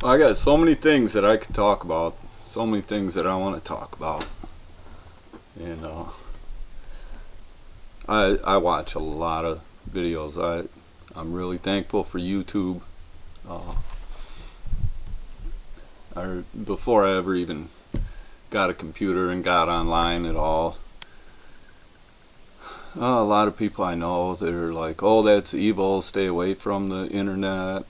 I got so many things that I could talk about, so many things that I want to talk about, and I watch a lot of videos. I'm really thankful for YouTube. Uh, Before I ever even got a computer and got online at all, a lot of people I know, they're like, "Oh, that's evil. Stay away from the internet.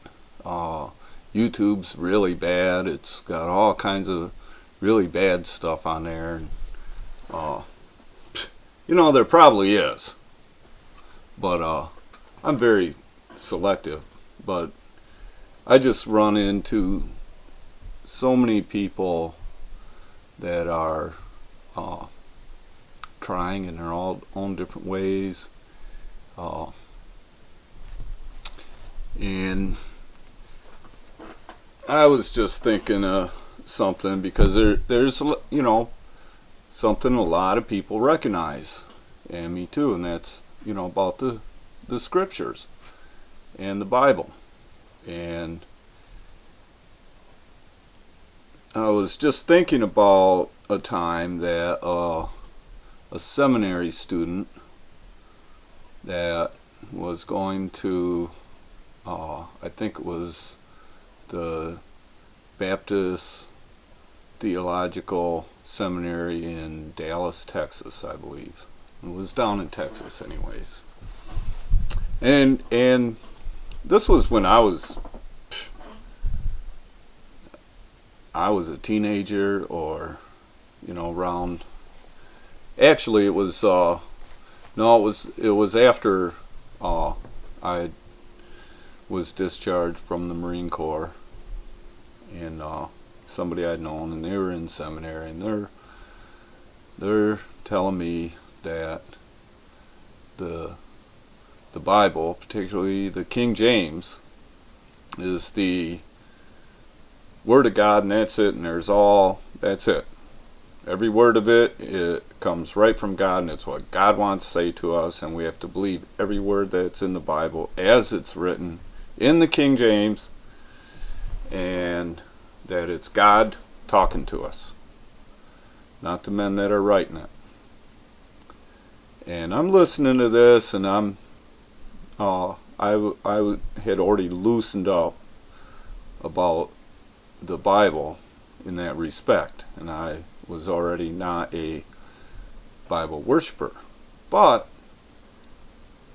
YouTube's really bad. It's got all kinds of really bad stuff on there." And, there probably is, but I'm very selective. But I just run into so many people that are trying in their own different ways, and I was just thinking something, because there's something a lot of people recognize, and me too, and that's about the scriptures and the Bible. And I was just thinking about a time that a seminary student that was going to, I think it was the Baptist Theological Seminary in Dallas, Texas, I believe. It was down in Texas anyways. And this was when I was a teenager, or around, actually it was it was after I was discharged from the Marine Corps, and somebody I'd known, and they were in seminary, and they're telling me that the Bible, particularly the King James, is the Word of God, and that's it, and that's it. Every word of it comes right from God, and it's what God wants to say to us, and we have to believe every word that's in the Bible as it's written in the King James, and that it's God talking to us, not the men that are writing it. And I'm listening to this, and I had already loosened up about the Bible in that respect, and I was already not a Bible worshiper, but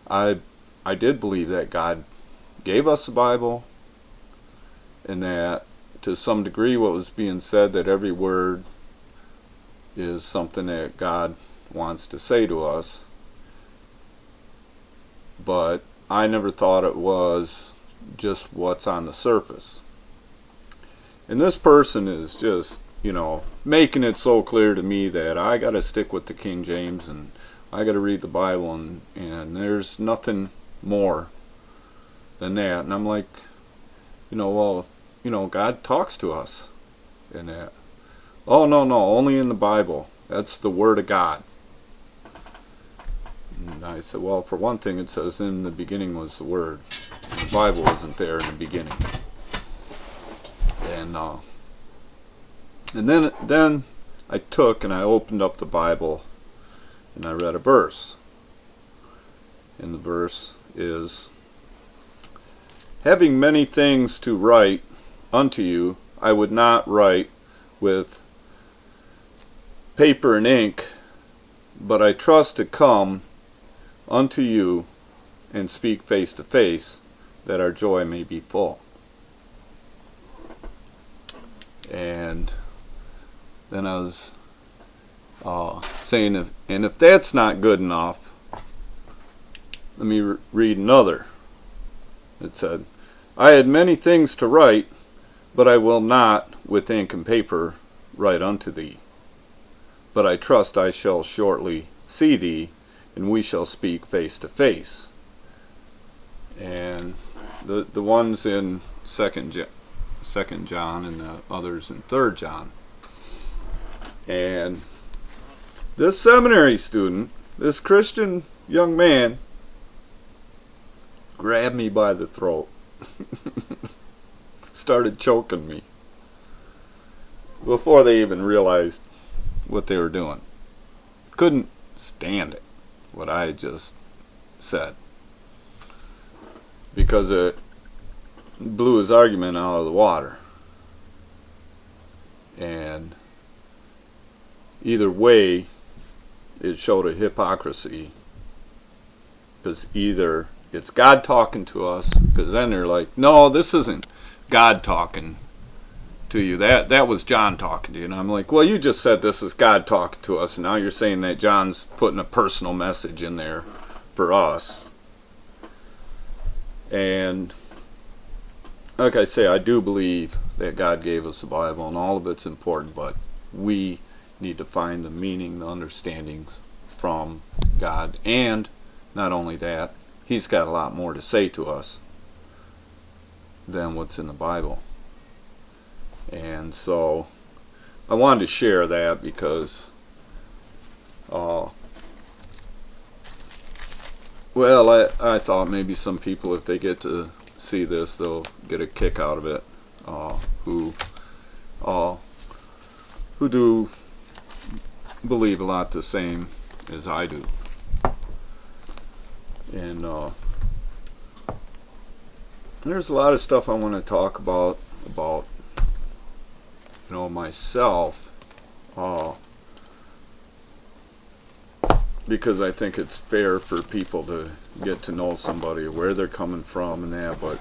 I did believe that God gave us the Bible, and that to some degree what was being said, that every word is something that God wants to say to us. But I never thought it was just what's on the surface. And this person is just, making it so clear to me that I got to stick with the King James, and I got to read the Bible, and there's nothing more than that. And I'm like, God talks to us in that. Oh, no, only in the Bible. That's the Word of God. And I said, well, for one thing, it says in the beginning was the Word. The Bible wasn't there in the beginning. And then I took and I opened up the Bible, and I read a verse. And the verse is, "Having many things to write unto you, I would not write with paper and ink, but I trust to come unto you and speak face to face, that our joy may be full." And then I was saying, if that's not good enough, let me read another. It said, "I had many things to write, but I will not with ink and paper write unto thee. But I trust I shall shortly see thee, and we shall speak face to face." And the ones in Second John, and the others in 3rd John. And this seminary student, this Christian young man, grabbed me by the throat, started choking me. before they even realized what they were doing. Couldn't stand it, what I had just said, because it blew his argument out of the water. And either way, it showed a hypocrisy, because either it's God talking to us, because then they're like, no, this isn't God talking to you, that was John talking to you. And I'm like, well, you just said this is God talking to us, and now you're saying that John's putting a personal message in there for us. And like I say, I do believe that God gave us the Bible, and all of it's important, but we need to find the meaning, the understandings from God. And not only that, He's got a lot more to say to us than what's in the Bible. And so I wanted to share that because, well, I thought maybe some people, if they get to see this, they'll get a kick out of it, who do believe a lot the same as I do. And there's a lot of stuff I want to talk about myself, because I think it's fair for people to get to know somebody, where they're coming from and that. But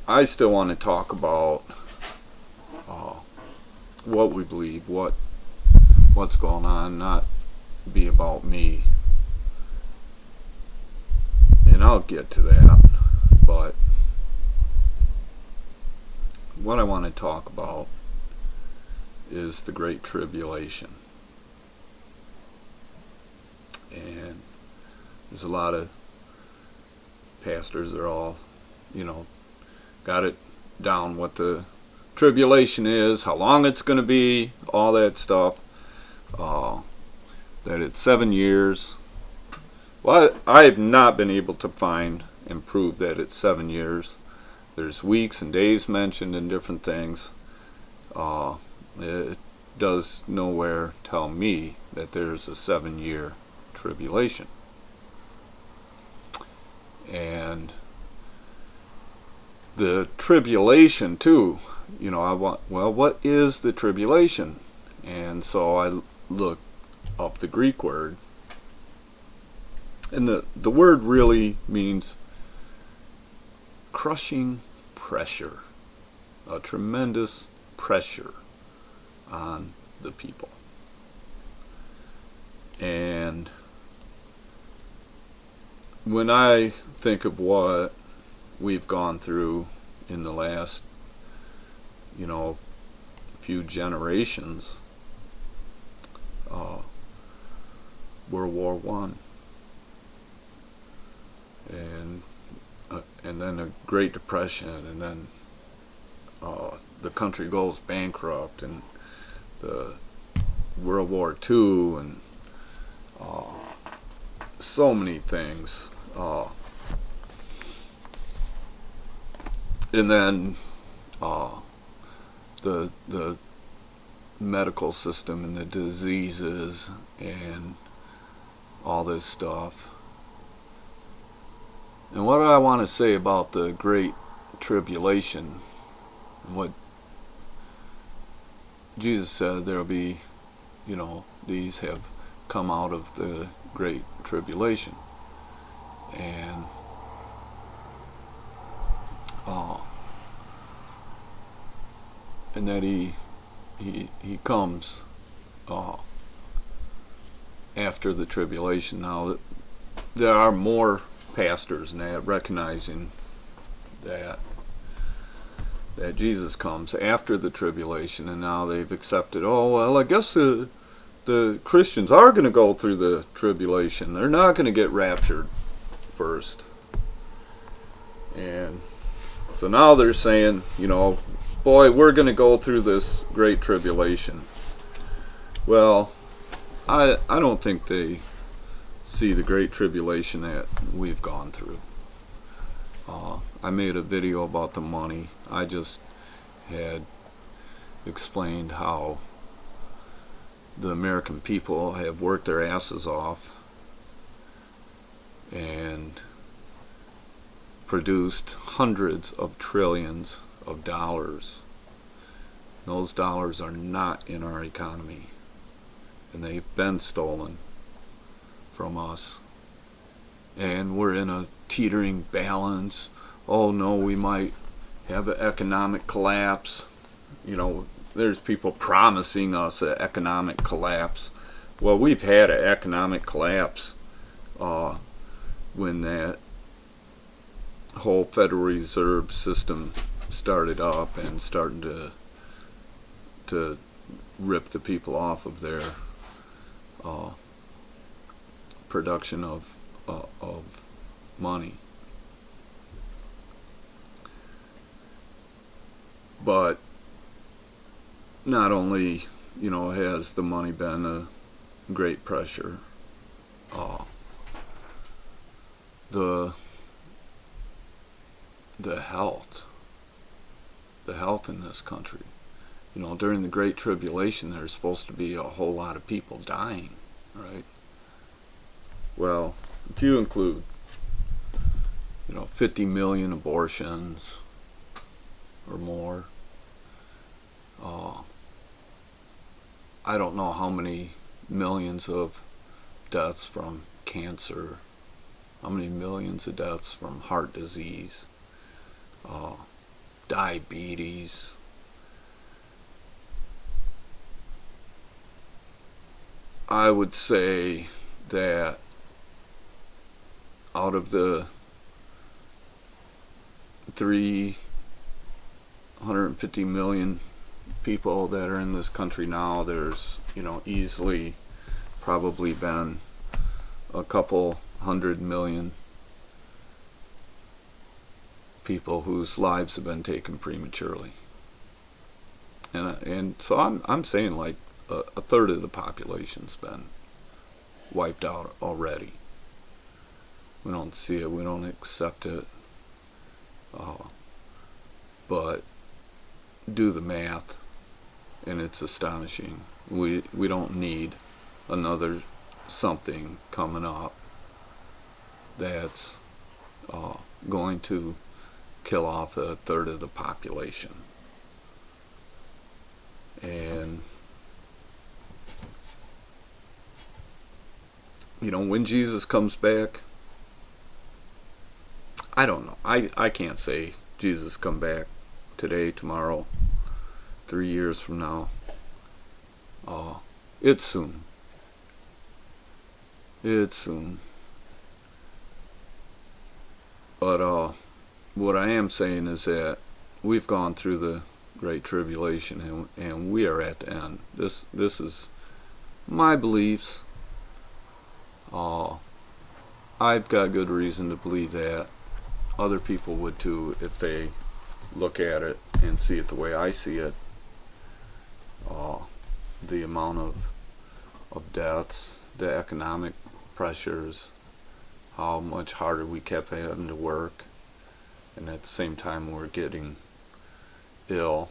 I still want to talk about what we believe, what's going on, not be about me. And I'll get to that. But what I want to talk about is the Great Tribulation. And there's a lot of pastors that are all, got it down what the tribulation is, how long it's going to be, all that stuff. That it's 7 years. Well, I have not been able to find and prove that it's 7 years. There's weeks and days mentioned in different things. It does nowhere tell me that there's a 7-year tribulation. And the tribulation too, what is the tribulation? And so I looked up the Greek word, and the word really means crushing pressure, a tremendous pressure on the people. And when I think of what we've gone through in the last, few generations, World War One, and then the Great Depression, and then the country goes bankrupt, and the World War Two, and so many things. And then the medical system and the diseases and all this stuff. And what I want to say about the Great Tribulation, and what Jesus said, there'll be, these have come out of the Great Tribulation. And that he comes after the tribulation. Now, there are more pastors now recognizing that Jesus comes after the tribulation, and now they've accepted, I guess the Christians are going to go through the tribulation. They're not going to get raptured first. And so now they're saying, we're going to go through this Great Tribulation. Well, I don't think they see the Great Tribulation that we've gone through. I made a video about the money. I just had explained how the American people have worked their asses off and produced hundreds of trillions of dollars. Those dollars are not in our economy, and they've been stolen from us. And we're in a teetering balance. Oh no, we might have an economic collapse. You know, there's people promising us an economic collapse. Well, we've had an economic collapse when that whole Federal Reserve system started up and started to rip the people off of their production of money. But not only, has the money been a great pressure, the health in this country. During the Great Tribulation, there's supposed to be a whole lot of people dying, right? Well, if you include, 50 million abortions or more, I don't know how many millions of deaths from cancer, how many millions of deaths from heart disease, diabetes. I would say that out of the 350 million people that are in this country now, there's, easily probably been a couple 100 million people whose lives have been taken prematurely. And so I'm saying like a third of the population's been wiped out already. We don't see it, we don't accept it, but do the math and it's astonishing. We don't need another something coming up that's going to kill off a third of the population. And when Jesus comes back, I don't know. I can't say Jesus come back today, tomorrow, 3 years from now. It's soon. It's soon. But what I am saying is that we've gone through the Great Tribulation and we are at the end. This is my beliefs. I've got good reason to believe that. Other people would too if they look at it and see it the way I see it. The amount of deaths, the economic pressures, how much harder we kept having to work, and at the same time we're getting ill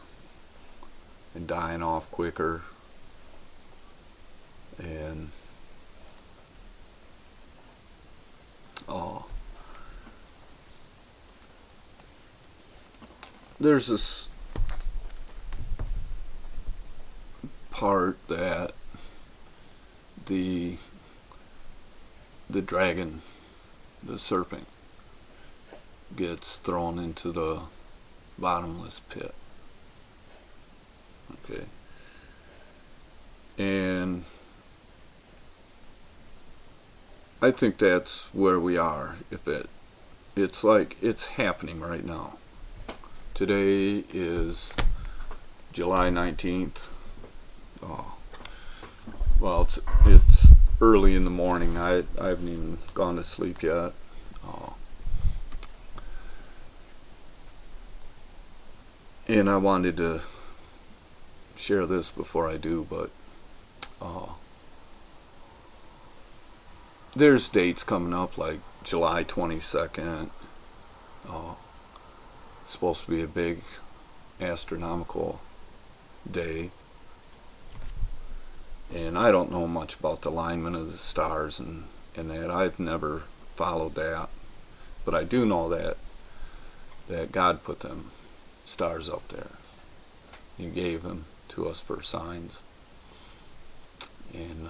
and dying off quicker, and there's this part that the dragon, the serpent, gets thrown into the bottomless pit. Okay. And I think that's where we are. It's like it's happening right now. Today is July 19th. Well, it's early in the morning. I haven't even gone to sleep yet. And I wanted to share this before I do, but there's dates coming up like July 22nd, Uh, supposed to be a big astronomical day. And I don't know much about the alignment of the stars and that. I've never followed that. But I do know that God put them stars up there. He gave them to us for signs. And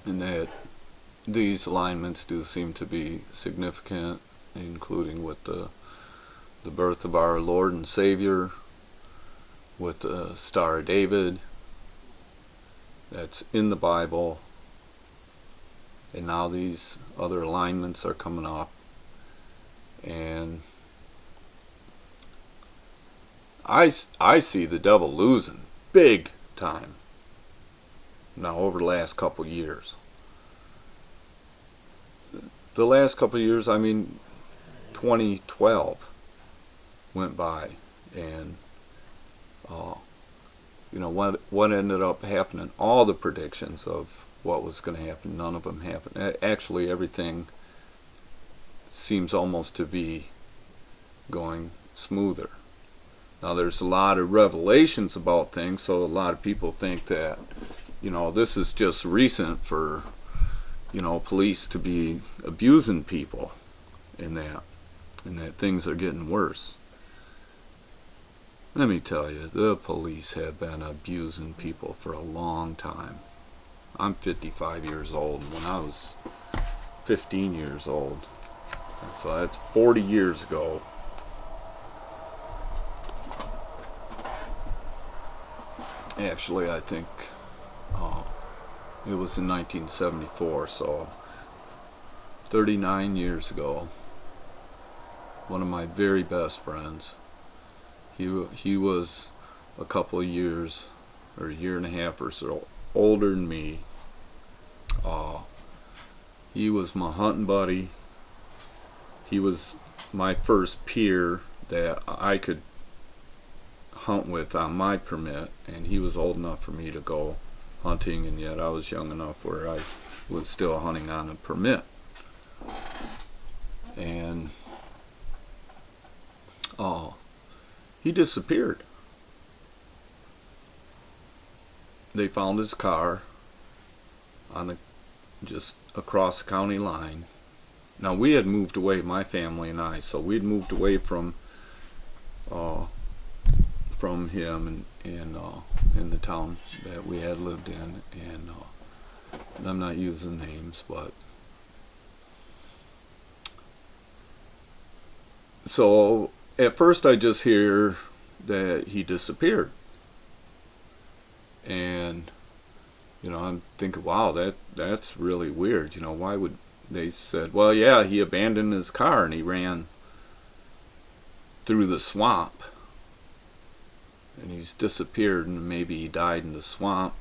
that these alignments do seem to be significant, including with the birth of our Lord and Savior, with the Star of David that's in the Bible, and now these other alignments are coming up, and I see the devil losing big time now over the last couple years. The last couple years, I mean, 2012 went by, and what ended up happening, all the predictions of what was going to happen, none of them happened. Actually, everything seems almost to be going smoother. Now, there's a lot of revelations about things, so a lot of people think that, this is just recent for, police to be abusing people and that things are getting worse. Let me tell you, the police have been abusing people for a long time. I'm 55 years old. When I was 15 years old, so that's 40 years ago, actually, I think it was in 1974, so 39 years ago, one of my very best friends, he was a couple of years, or a year and a half or so, older than me. He was my hunting buddy. He was my first peer that I could hunt with on my permit, and he was old enough for me to go hunting, and yet I was young enough where I was still hunting on a permit. And he disappeared. They found his car just across the county line. Now, we had moved away, my family and I, so we'd moved away from him and in the town that we had lived in, and I'm not using names, but so at first I just hear that he disappeared, and I'm thinking, wow, that's really weird. Why would they said, well, yeah, he abandoned his car and he ran through the swamp, and he's disappeared, and maybe he died in the swamp.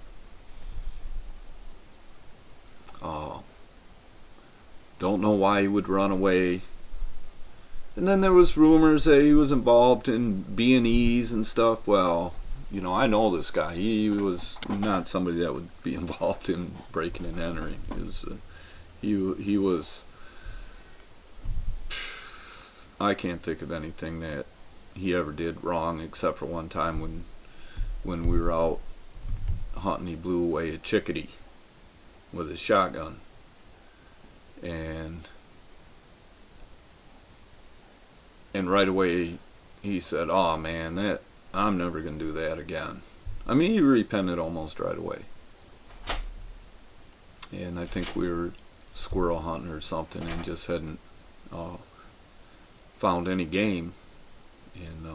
Don't know why he would run away. And then there was rumors that he was involved in B&Es and stuff. Well, I know this guy. He was not somebody that would be involved in breaking and entering. He was. I can't think of anything that he ever did wrong, except for one time when we were out hunting, he blew away a chickadee with his shotgun, and right away he said, "Oh man, I'm never gonna do that again." I mean, he repented almost right away. And I think we were squirrel hunting or something, and just hadn't found any game. And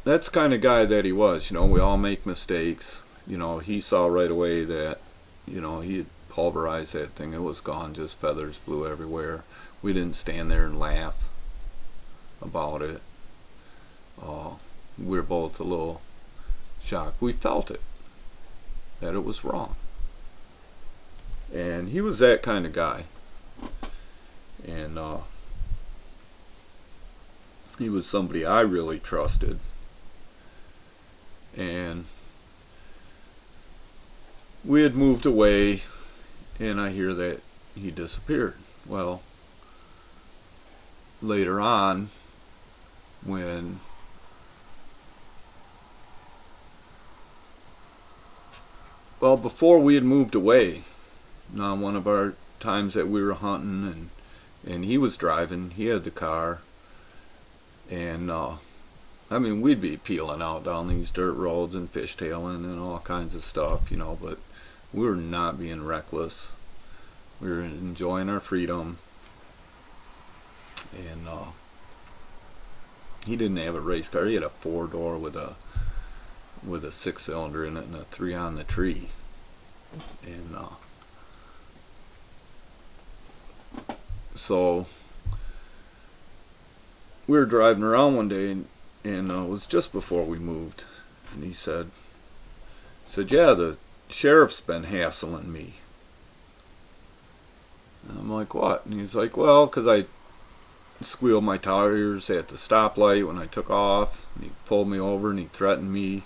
that's the kind of guy that he was. We all make mistakes. He saw right away that he had pulverized that thing. It was gone, just feathers blew everywhere. We didn't stand there and laugh about it. We were both a little shocked. We felt it, that it was wrong. And he was that kind of guy. And he was somebody I really trusted. And we had moved away, and I hear that he disappeared. Well, later on, when before we had moved away, on one of our times that we were hunting, and he was driving, he had the car, and I mean, we'd be peeling out down these dirt roads and fishtailing and all kinds of stuff, but we were not being reckless. We were enjoying our freedom. And he didn't have a race car. He had a 4-door with a 6-cylinder in it and a 3 on the tree. And so we were driving around one day, and it was just before we moved, and he said, yeah, the sheriff's been hassling me. And I'm like, what? And he's like, well, because I squealed my tires at the stoplight when I took off, and he pulled me over and he threatened me,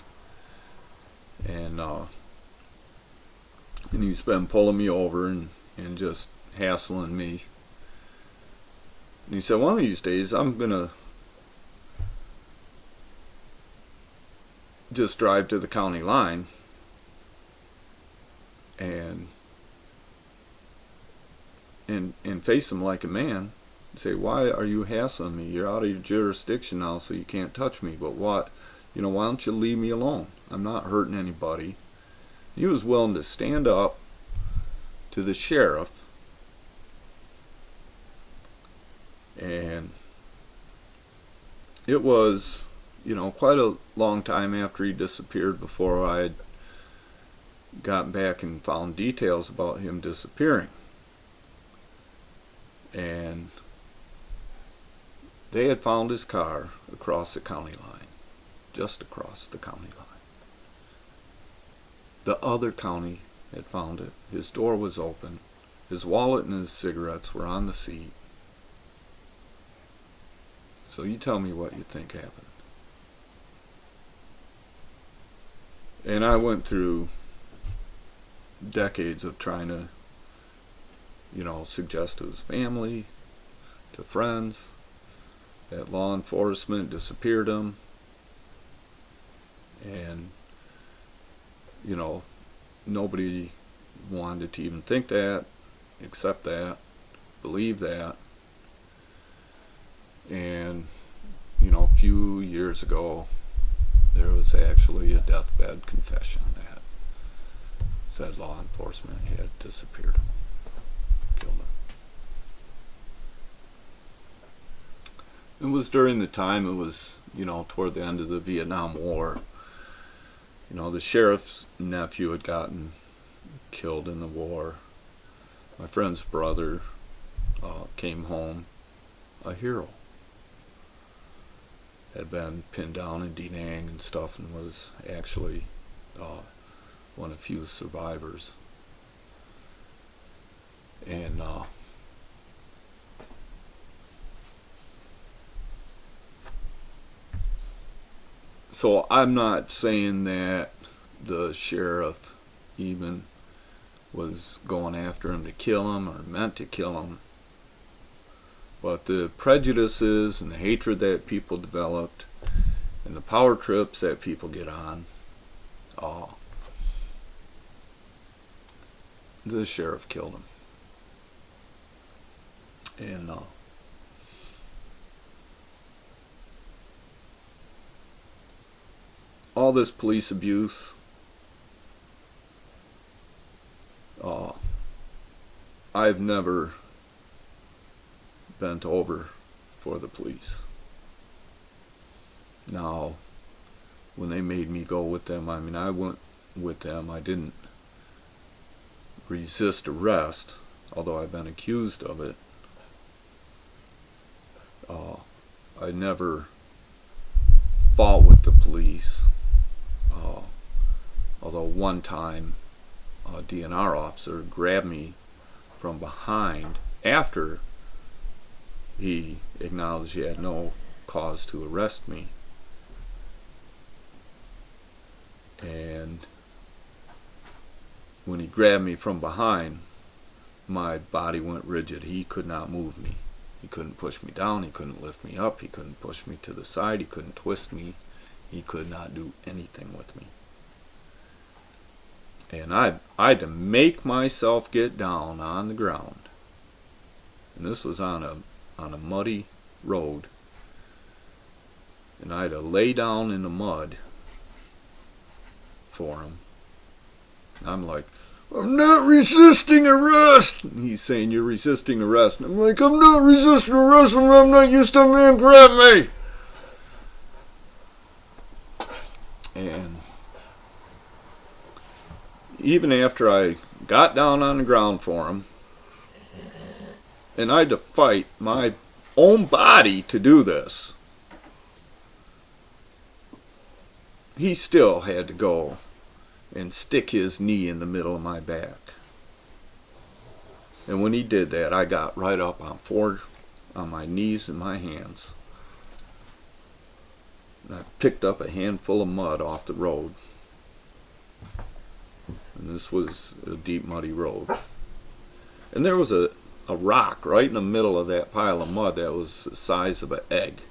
and he's been pulling me over and just hassling me. And he said, one of these days I'm gonna just drive to the county line and face him like a man and say, why are you hassling me? You're out of your jurisdiction now, so you can't touch me. But what? Why don't you leave me alone? I'm not hurting anybody. He was willing to stand up to the sheriff, and it was, quite a long time after he disappeared before I had gotten back and found details about him disappearing. And they had found his car across the county line, just across the county line. The other county had found it. His door was open. His wallet and his cigarettes were on the seat. So you tell me what you think happened. And I went through decades of trying to, suggest to his family, to friends, that law enforcement disappeared him. And, nobody wanted to even think that, accept that, believe that. And, a few years ago, there was actually a deathbed confession that said law enforcement had disappeared him, killed him. It was during the time, it was, toward the end of the Vietnam War. The sheriff's nephew had gotten killed in the war. My friend's brother came home a hero. Had been pinned down in Da Nang and stuff, and was actually one of the few survivors. And so I'm not saying that the sheriff even was going after him to kill him or meant to kill him. But the prejudices and the hatred that people developed and the power trips that people get on, the sheriff killed him. And all this police abuse, I've never bent over for the police. Now, when they made me go with them, I went with them. I didn't resist arrest, although I've been accused of it. I never fought with the police, although one time a DNR officer grabbed me from behind after he acknowledged he had no cause to arrest me. And when he grabbed me from behind, my body went rigid. He could not move me. He couldn't push me down. He couldn't lift me up. He couldn't push me to the side. He couldn't twist me. He could not do anything with me. And I had to make myself get down on the ground. And this was on a muddy road. And I had to lay down in the mud for him. And I'm like, I'm not resisting arrest. And he's saying, you're resisting arrest. And I'm like, I'm not resisting arrest when I'm not used to a man grab me. And even after I got down on the ground for him, and I had to fight my own body to do this, he still had to go and stick his knee in the middle of my back. And when he did that, I got right up on my knees and my hands. And I picked up a handful of mud off the road. And this was a deep, muddy road. And there was a rock right in the middle of that pile of mud that was the size of an egg.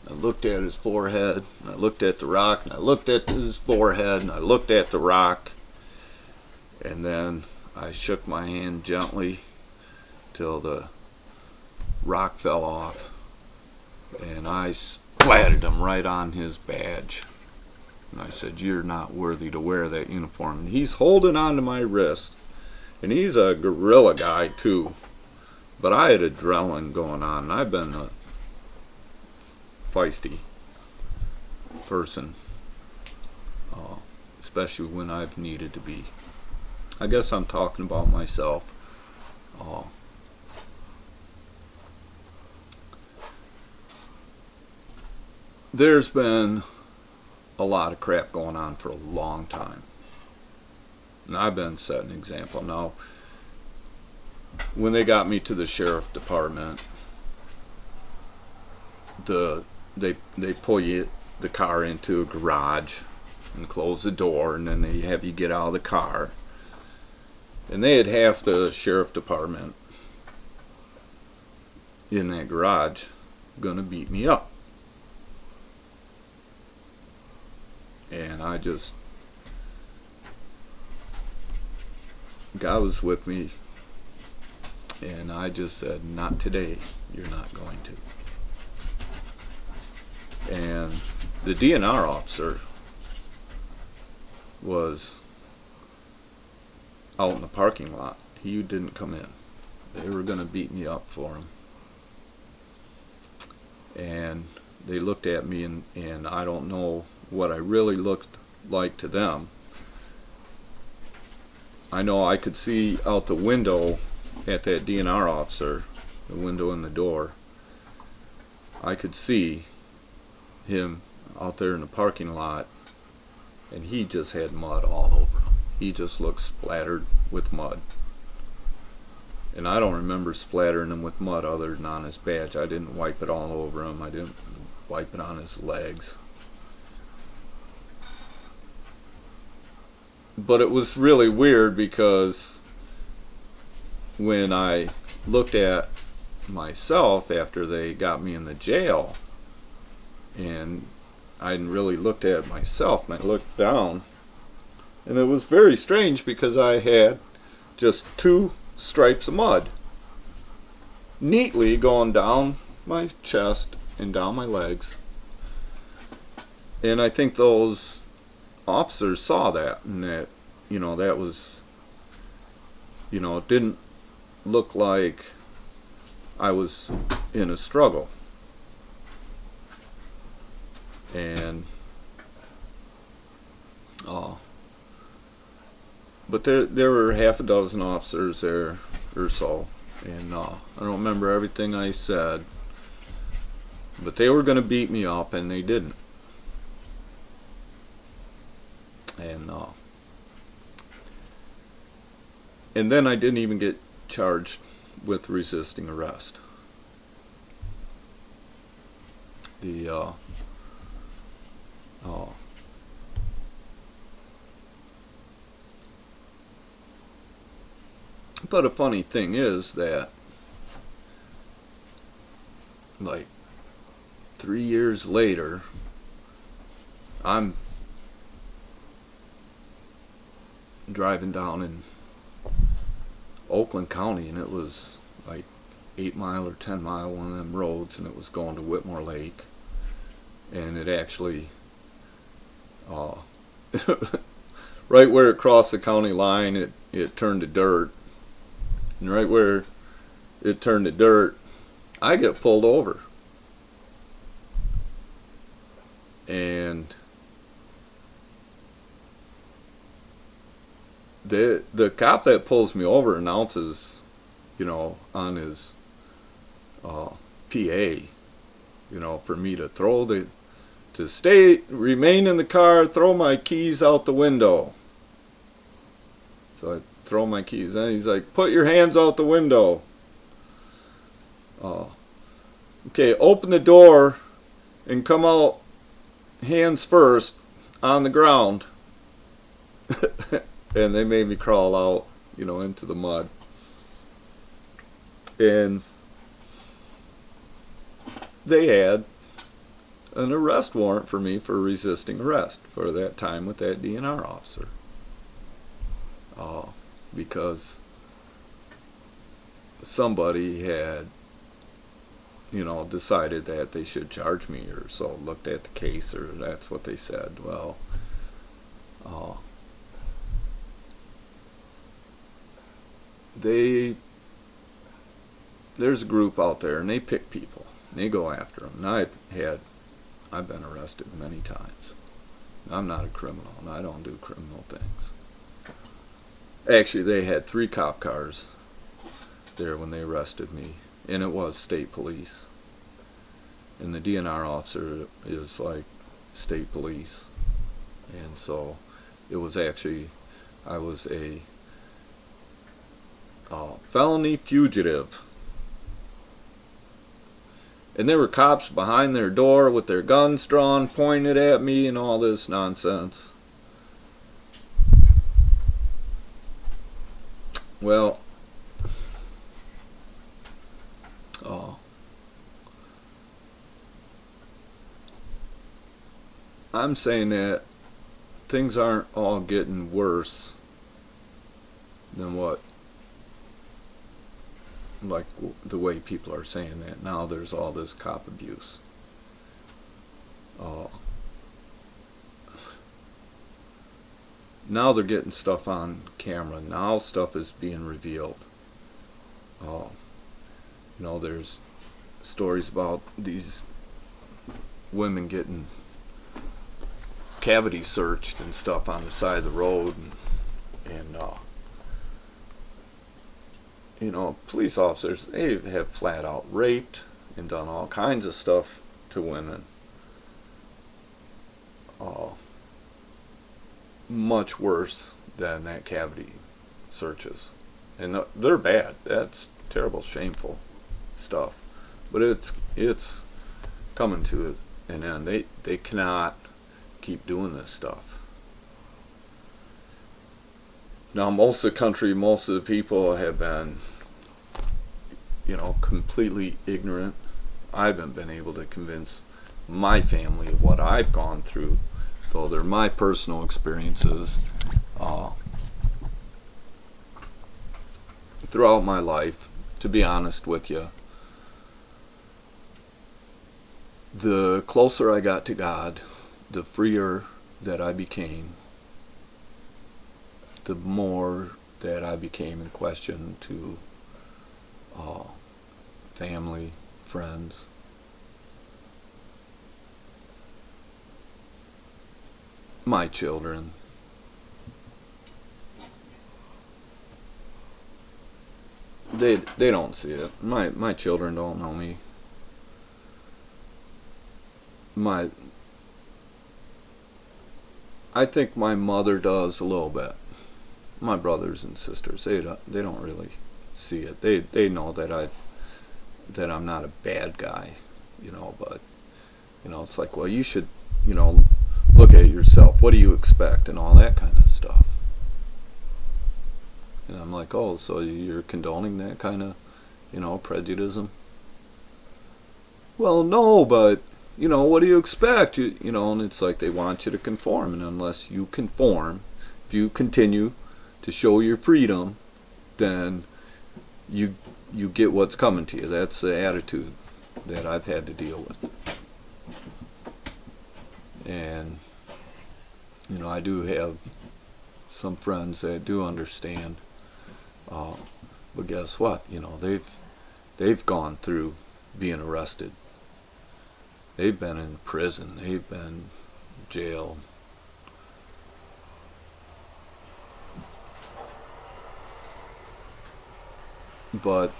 I looked at his forehead, and I looked at the rock, and I looked at his forehead, and I looked at the rock, and then I shook my hand gently till the rock fell off, and I splatted him right on his badge. And I said, you're not worthy to wear that uniform. And he's holding on to my wrist, and he's a guerrilla guy too, but I had adrenaline going on, and I've been a feisty person, especially when I've needed to be. I guess I'm talking about myself. There's been a lot of crap going on for a long time, and I've been setting an example. Now, when they got me to the sheriff department, they pull the car into a garage and close the door, and then they have you get out of the car. And they had half the sheriff department in that garage gonna beat me up. And God was with me, and I just said, not today, you're not going to. And the DNR officer was out in the parking lot. He didn't come in. They were going to beat me up for him. And they looked at me, and I don't know what I really looked like to them. I know I could see out the window at that DNR officer, the window in the door, I could see him out there in the parking lot, and he just had mud all over him. He just looked splattered with mud. And I don't remember splattering him with mud other than on his badge. I didn't wipe it all over him. I didn't wipe it on his legs. But it was really weird because when I looked at myself after they got me in the jail, and I hadn't really looked at myself, and I looked down, and it was very strange because I had just 2 stripes of mud neatly going down my chest and down my legs. And I think those officers saw that, and that, that was, it didn't look like I was in a struggle. And but there were half a dozen officers there or so, and I don't remember everything I said, but they were going to beat me up, and they didn't. And then I didn't even get charged with resisting arrest. But a funny thing is that, like, 3 years later, I'm driving down in Oakland County, and it was like 8 mile or 10 mile, one of them roads, and it was going to Whitmore Lake, and it actually, right where it crossed the county line, it turned to dirt, and right where it turned to dirt, I get pulled over, and the cop that pulls me over announces, on his PA, for me to remain in the car, throw my keys out the window. So I throw my keys, and he's like, "Put your hands out the window." Okay, open the door and come out hands first on the ground. And they made me crawl out, into the mud. And they had an arrest warrant for me for resisting arrest for that time with that DNR officer. Because somebody had, decided that they should charge me, or so looked at the case, or that's what they said. Well, there's a group out there, and they pick people, and they go after them. And I've been arrested many times. I'm not a criminal, and I don't do criminal things. Actually, they had 3 cop cars there when they arrested me, and it was state police. And the DNR officer is like state police. And so it was actually, I was a felony fugitive. And there were cops behind their door with their guns drawn, pointed at me, and all this nonsense. Well, I'm saying that things aren't all getting worse than what, like the way people are saying that now. There's all this cop abuse. Now they're getting stuff on camera. Now stuff is being revealed. There's stories about these women getting cavity searched and stuff on the side of the road, and police officers, they have flat out raped and done all kinds of stuff to women. Much worse than that cavity searches, and they're bad. That's terrible, shameful stuff. But it's coming to an end. They cannot keep doing this stuff. Now, most of the country, most of the people have been, completely ignorant. I haven't been able to convince my family of what I've gone through, though they're my personal experiences throughout my life. To be honest with you, the closer I got to God, the freer that I became, the more that I became in question to family, friends. My children. They don't see it. My children don't know me. I think my mother does a little bit. My brothers and sisters, they don't really see it. They know that I'm not a bad guy, but it's like, well, you should, look at yourself. What do you expect, and all that kind of stuff. And I'm like, oh, so you're condoning that kind of, prejudice? Well, no, but, what do you expect? And it's like they want you to conform. And unless you conform, if you continue to show your freedom, then you get what's coming to you. That's the attitude that I've had to deal with. And, I do have some friends that do understand. But guess what? They've gone through being arrested. They've been in prison. They've been jailed. But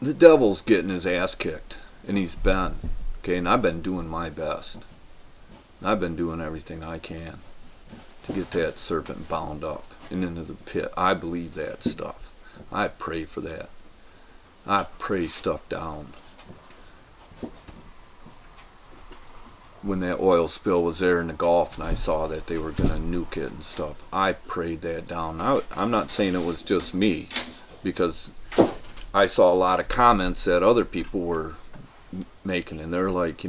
the devil's getting his ass kicked, and he's been. Okay, and I've been doing my best. I've been doing everything I can to get that serpent bound up and into the pit. I believe that stuff. I pray for that. I pray stuff down. When that oil spill was there in the Gulf and I saw that they were going to nuke it and stuff, I prayed that down. I'm not saying it was just me, because I saw a lot of comments that other people were making, and they're like,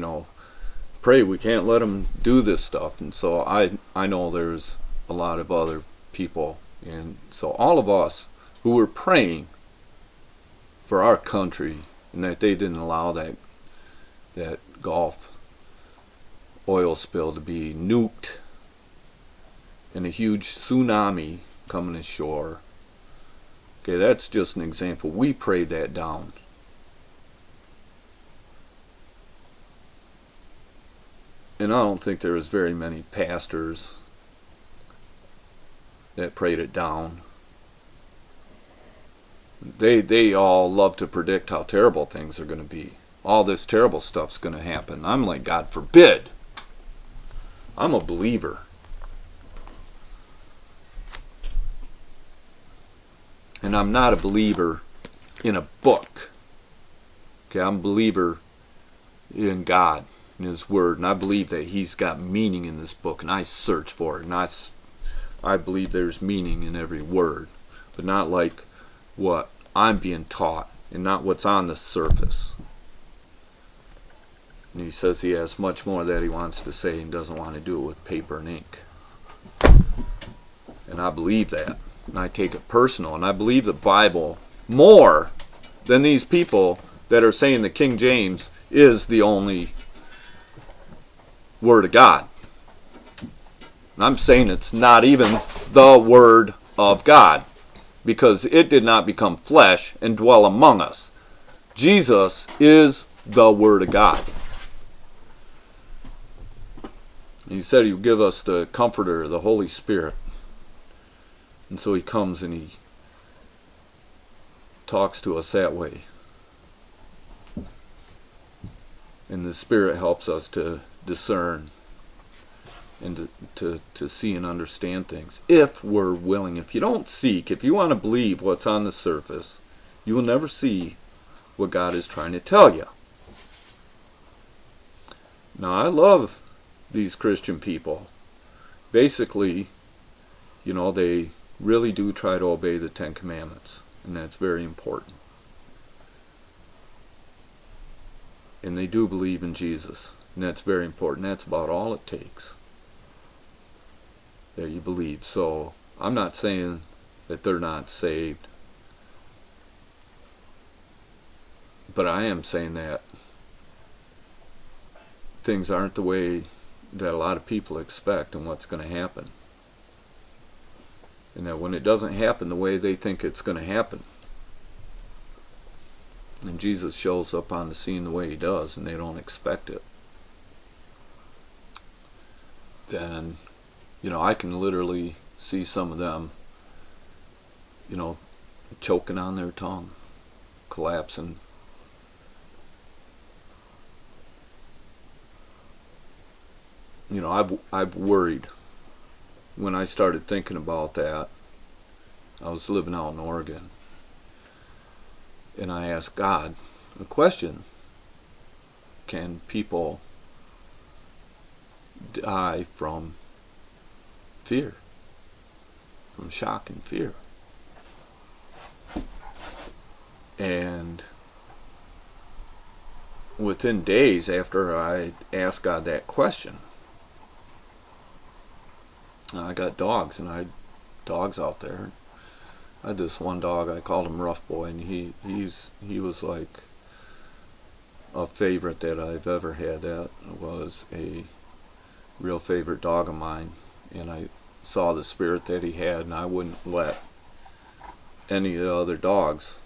pray, we can't let them do this stuff. And so I know there's a lot of other people, and so all of us who were praying for our country and that they didn't allow that Gulf oil spill to be nuked and a huge tsunami coming ashore. Okay, that's just an example. We prayed that down. And I don't think there was very many pastors that prayed it down. They all love to predict how terrible things are going to be. All this terrible stuff's going to happen. I'm like, God forbid. I'm a believer. And I'm not a believer in a book. Okay, I'm a believer in God, in His Word, and I believe that He's got meaning in this book, and I search for it, and I believe there's meaning in every word, but not like what I'm being taught, and not what's on the surface. And He says He has much more that He wants to say and doesn't want to do it with paper and ink. And I believe that. And I take it personal. And I believe the Bible more than these people that are saying the King James is the only Word of God. And I'm saying it's not even the Word of God, because it did not become flesh and dwell among us. Jesus is the Word of God. He said He would give us the Comforter, the Holy Spirit. And so He comes and He talks to us that way. And the Spirit helps us to discern and to see and understand things, if we're willing. If you don't seek, if you want to believe what's on the surface, you will never see what God is trying to tell you. Now, I love these Christian people. Basically, they really do try to obey the Ten Commandments, and that's very important. And they do believe in Jesus, and that's very important. That's about all it takes, that you believe. So I'm not saying that they're not saved, but I am saying that things aren't the way that a lot of people expect and what's going to happen. And that when it doesn't happen the way they think it's going to happen, and Jesus shows up on the scene the way He does, and they don't expect it, then, I can literally see some of them, choking on their tongue, collapsing. I've worried. When I started thinking about that, I was living out in Oregon, and I asked God a question: can people die from fear, from shock and fear. And within days after I asked God that question, I got dogs, and I had dogs out there. I had this one dog, I called him Rough Boy, and he was like a favorite that I've ever had. That was a real favorite dog of mine, and I saw the spirit that he had, and I wouldn't let any of the other dogs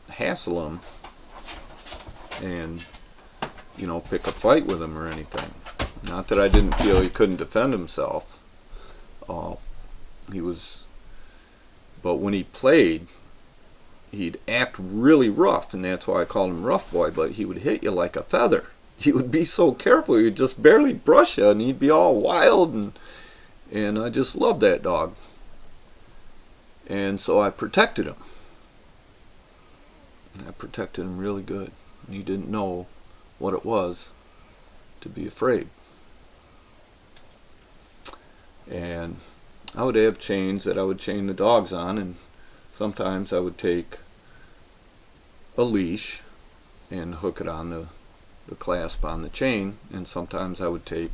hassle him and, you know, pick a fight with him or anything. Not that I didn't feel he couldn't defend himself. But when he played, he'd act really rough, and that's why I called him Rough Boy, but he would hit you like a feather. He would be so careful, he'd just barely brush you, and he'd be all wild, and I just loved that dog. And so I protected him. I protected him really good. And he didn't know what it was to be afraid. And I would have chains that I would chain the dogs on, and sometimes I would take a leash and hook it on the clasp on the chain, and sometimes I would take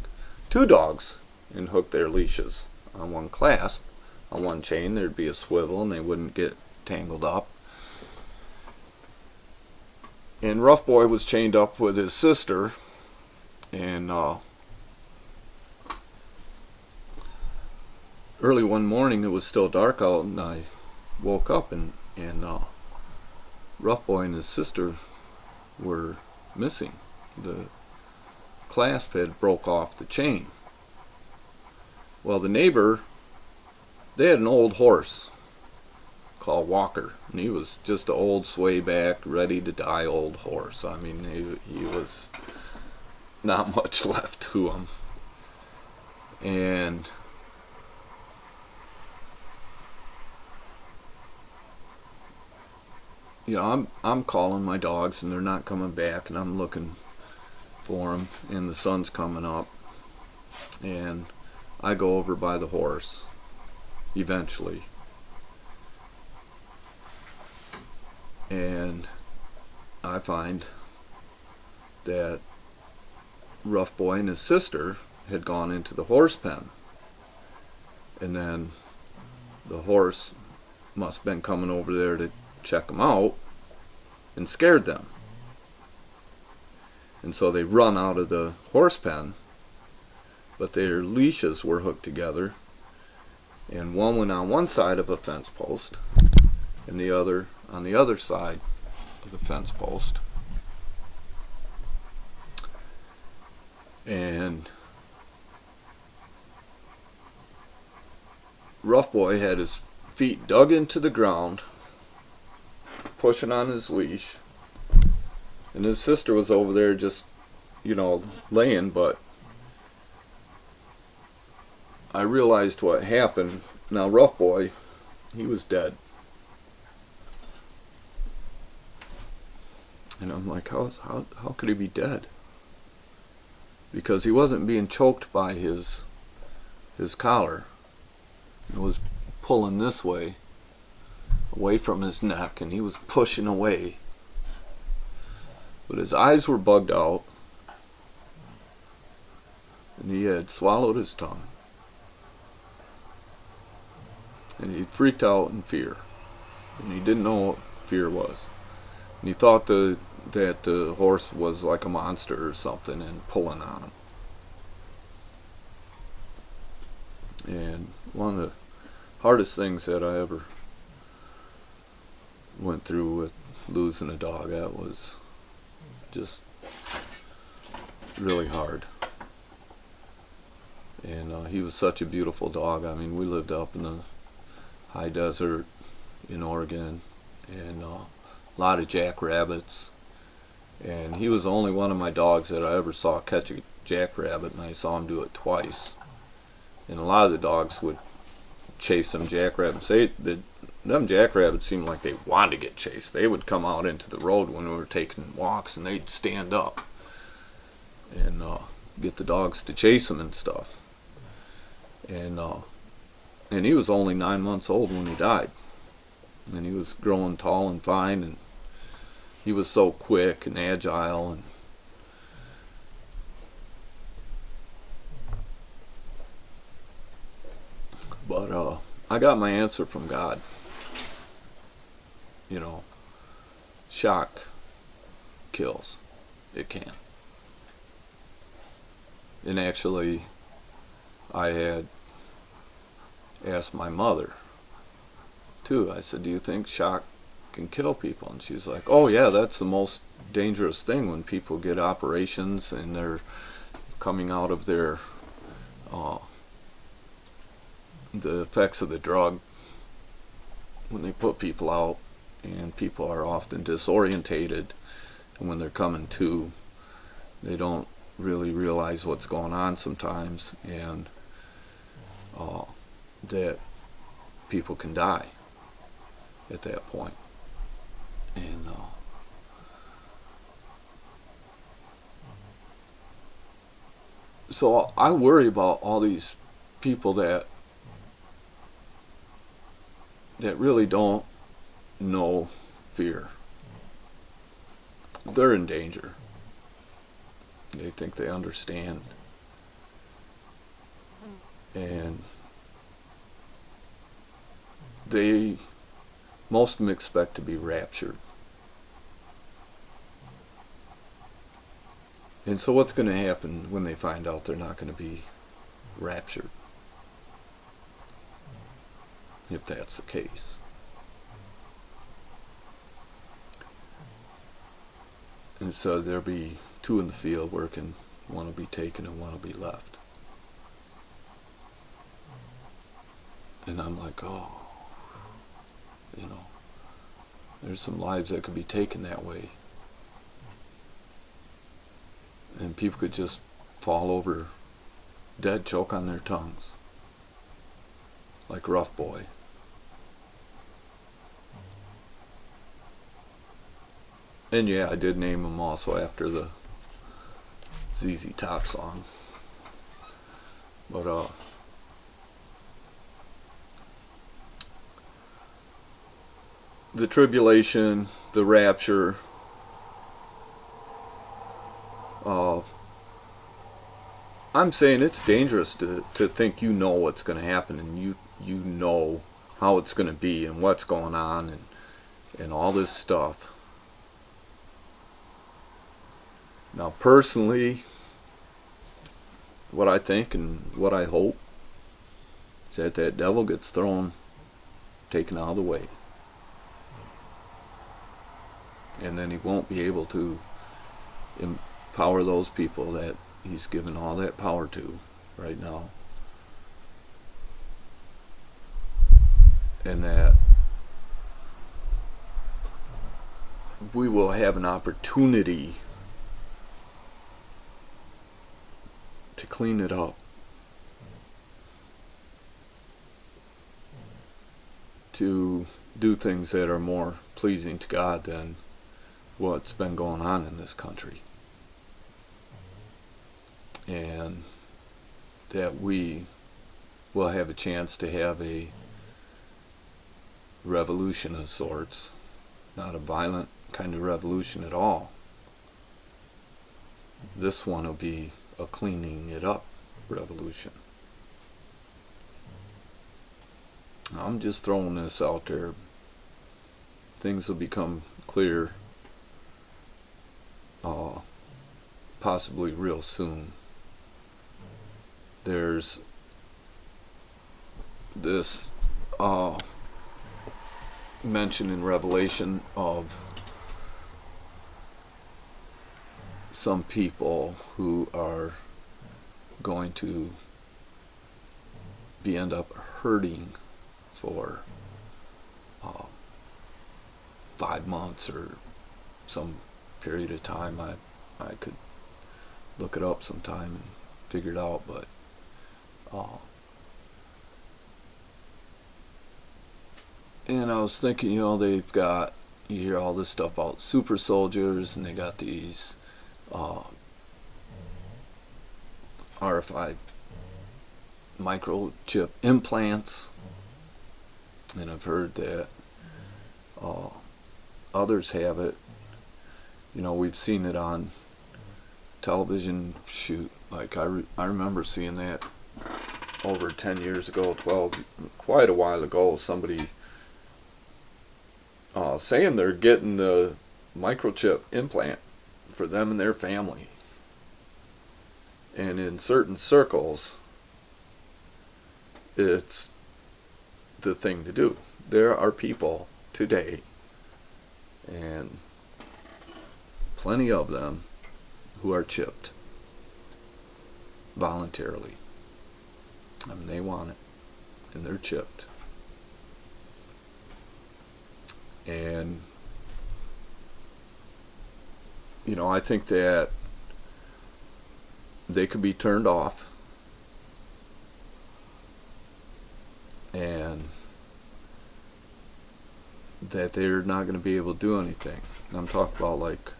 two dogs and hook their leashes on one clasp. On one chain there'd be a swivel and they wouldn't get tangled up. And Rough Boy was chained up with his sister, and early one morning, it was still dark out, and I woke up, and Rough Boy and his sister were missing. The clasp had broke off the chain. Well, the neighbor, they had an old horse called Walker, and he was just an old swayback, ready to die old horse. I mean, he was not much left to him. And you know, I'm calling my dogs, and they're not coming back, and I'm looking for them, and the sun's coming up, and I go over by the horse eventually, and I find that Rough Boy and his sister had gone into the horse pen, and then the horse must have been coming over there to check them out and scared them. And so they run out of the horse pen, but their leashes were hooked together, and one went on one side of a fence post and the other on the other side of the fence post. And Rough Boy had his feet dug into the ground, pushing on his leash, and his sister was over there just, you know, laying. But I realized what happened. Now Rough Boy, he was dead, and I'm like, how could he be dead? Because he wasn't being choked by his collar. It was pulling this way, away from his neck, and he was pushing away. But his eyes were bugged out, and he had swallowed his tongue. And he freaked out in fear, and he didn't know what fear was. And he thought that the horse was like a monster or something and pulling on him. And one of the hardest things that I ever went through with losing a dog, that was just really hard. And he was such a beautiful dog. I mean, we lived up in the high desert in Oregon, and a lot of jackrabbits, and he was the only one of my dogs that I ever saw catch a jackrabbit, and I saw him do it twice. And a lot of the dogs would chase them jackrabbits. Them jackrabbits seemed like they wanted to get chased. They would come out into the road when we were taking walks, and they'd stand up and get the dogs to chase them and stuff. and he was only 9 months old when he died, and he was growing tall and fine, and he was so quick and agile, and but I got my answer from God. You know, shock kills. It can. And actually, I had asked my mother too. I said, "Do you think shock can kill people?" And she's like, "Oh yeah, that's the most dangerous thing when people get operations and they're coming out of their the effects of the drug when they put people out, and people are often disorientated, and when they're coming to, they don't really realize what's going on sometimes, and that people can die at that point." And so I worry about all these people that really don't know fear. They're in danger. They think they understand, and most of them expect to be raptured. And so what's going to happen when they find out they're not going to be raptured, if that's the case? And so there'll be two in the field working, one will be taken and one will be left. And I'm like, oh, there's some lives that could be taken that way. And people could just fall over dead, choke on their tongues, like Rough Boy. And yeah, I did name him also after the ZZ Top song. But the tribulation, the rapture, I'm saying it's dangerous to think you know what's going to happen, and you know how it's going to be and what's going on, and all this stuff. Now, personally, what I think and what I hope is that devil gets taken out of the way. And then he won't be able to empower those people that he's given all that power to right now. And that we will have an opportunity to clean it up, to do things that are more pleasing to God than what's been going on in this country. And that we will have a chance to have a revolution of sorts, not a violent kind of revolution at all. This one will be a cleaning it up revolution. I'm just throwing this out there. Things will become clear possibly real soon. There's this mention in Revelation of some people who are going to end up hurting for 5 months or some period of time. I could look it up sometime and figure it out, but and I was thinking, you hear all this stuff about super soldiers, and they got these microchip implants, and I've heard that others have it. You know, we've seen it on television. Shoot, like I remember seeing that over 10 years ago, 12, quite a while ago, somebody saying they're getting the microchip implant for them and their family. And in certain circles, it's the thing to do. There are people today, and plenty of them, who are chipped voluntarily. I mean, they want it, and they're chipped. And, you know, I think that they could be turned off, and that they're not going to be able to do anything. And I'm talking about like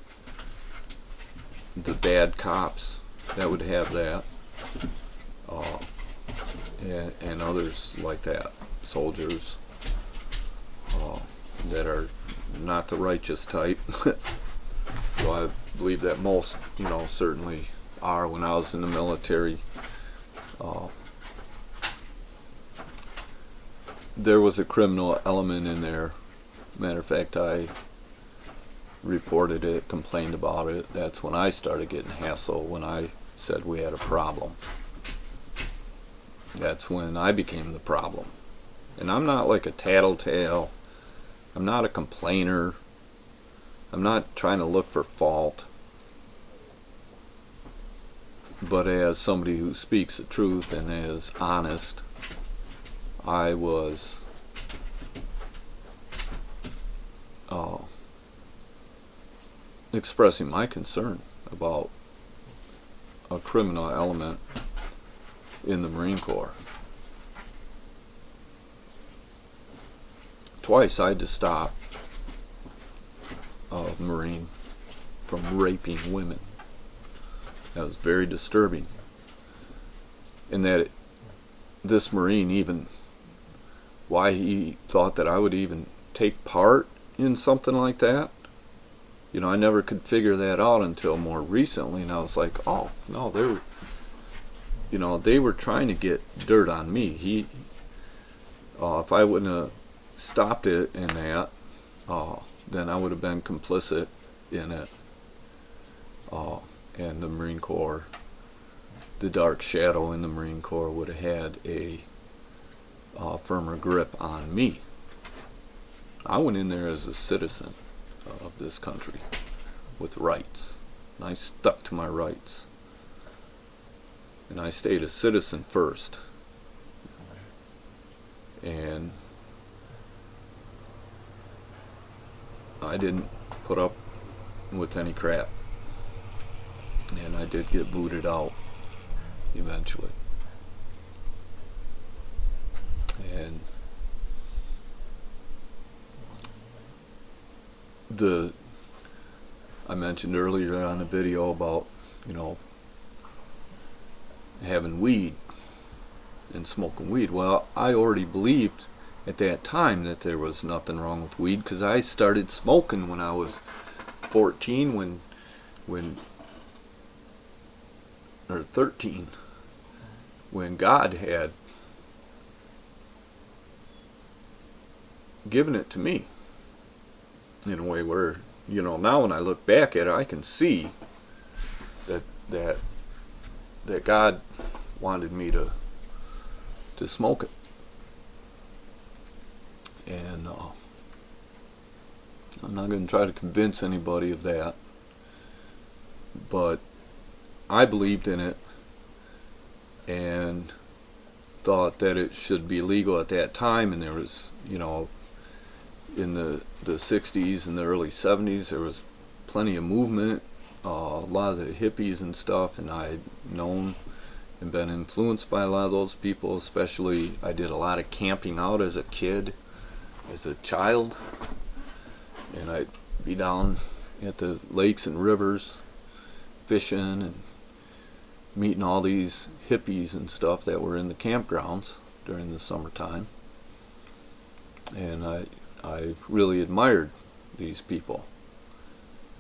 the bad cops that would have that, and others like that, soldiers that are not the righteous type. So I believe that most, you know, certainly are. When I was in the military, there was a criminal element in there. Matter of fact, I reported it, complained about it. That's when I started getting hassled, when I said we had a problem. That's when I became the problem. And I'm not like a tattletale. I'm not a complainer. I'm not trying to look for fault. But as somebody who speaks the truth and is honest, I was expressing my concern about a criminal element in the Marine Corps. Twice I had to stop a Marine from raping women. That was very disturbing. And that this Marine, even why he thought that I would even take part in something like that, you know, I never could figure that out until more recently. And I was like, oh no, they were trying to get dirt on me. If I wouldn't have stopped it in that, then I would have been complicit in it. And the Marine Corps, the dark shadow in the Marine Corps, would have had a firmer grip on me. I went in there as a citizen of this country with rights, and I stuck to my rights, and I stayed a citizen first, and I didn't put up with any crap, and I did get booted out eventually. And I mentioned earlier on a video about, you know, having weed and smoking weed. Well, I already believed at that time that there was nothing wrong with weed, because I started smoking when I was 14, or 13, when God had given it to me in a way where, you know, now when I look back at it, I can see that God wanted me to smoke it. And I'm not going to try to convince anybody of that, but I believed in it and thought that it should be legal at that time. And there was, you know, in the 60s and the early 70s, there was plenty of movement, a lot of the hippies and stuff, and I had known and been influenced by a lot of those people. Especially, I did a lot of camping out as a kid, as a child, and I'd be down at the lakes and rivers fishing, and meeting all these hippies and stuff that were in the campgrounds during the summertime. And I really admired these people.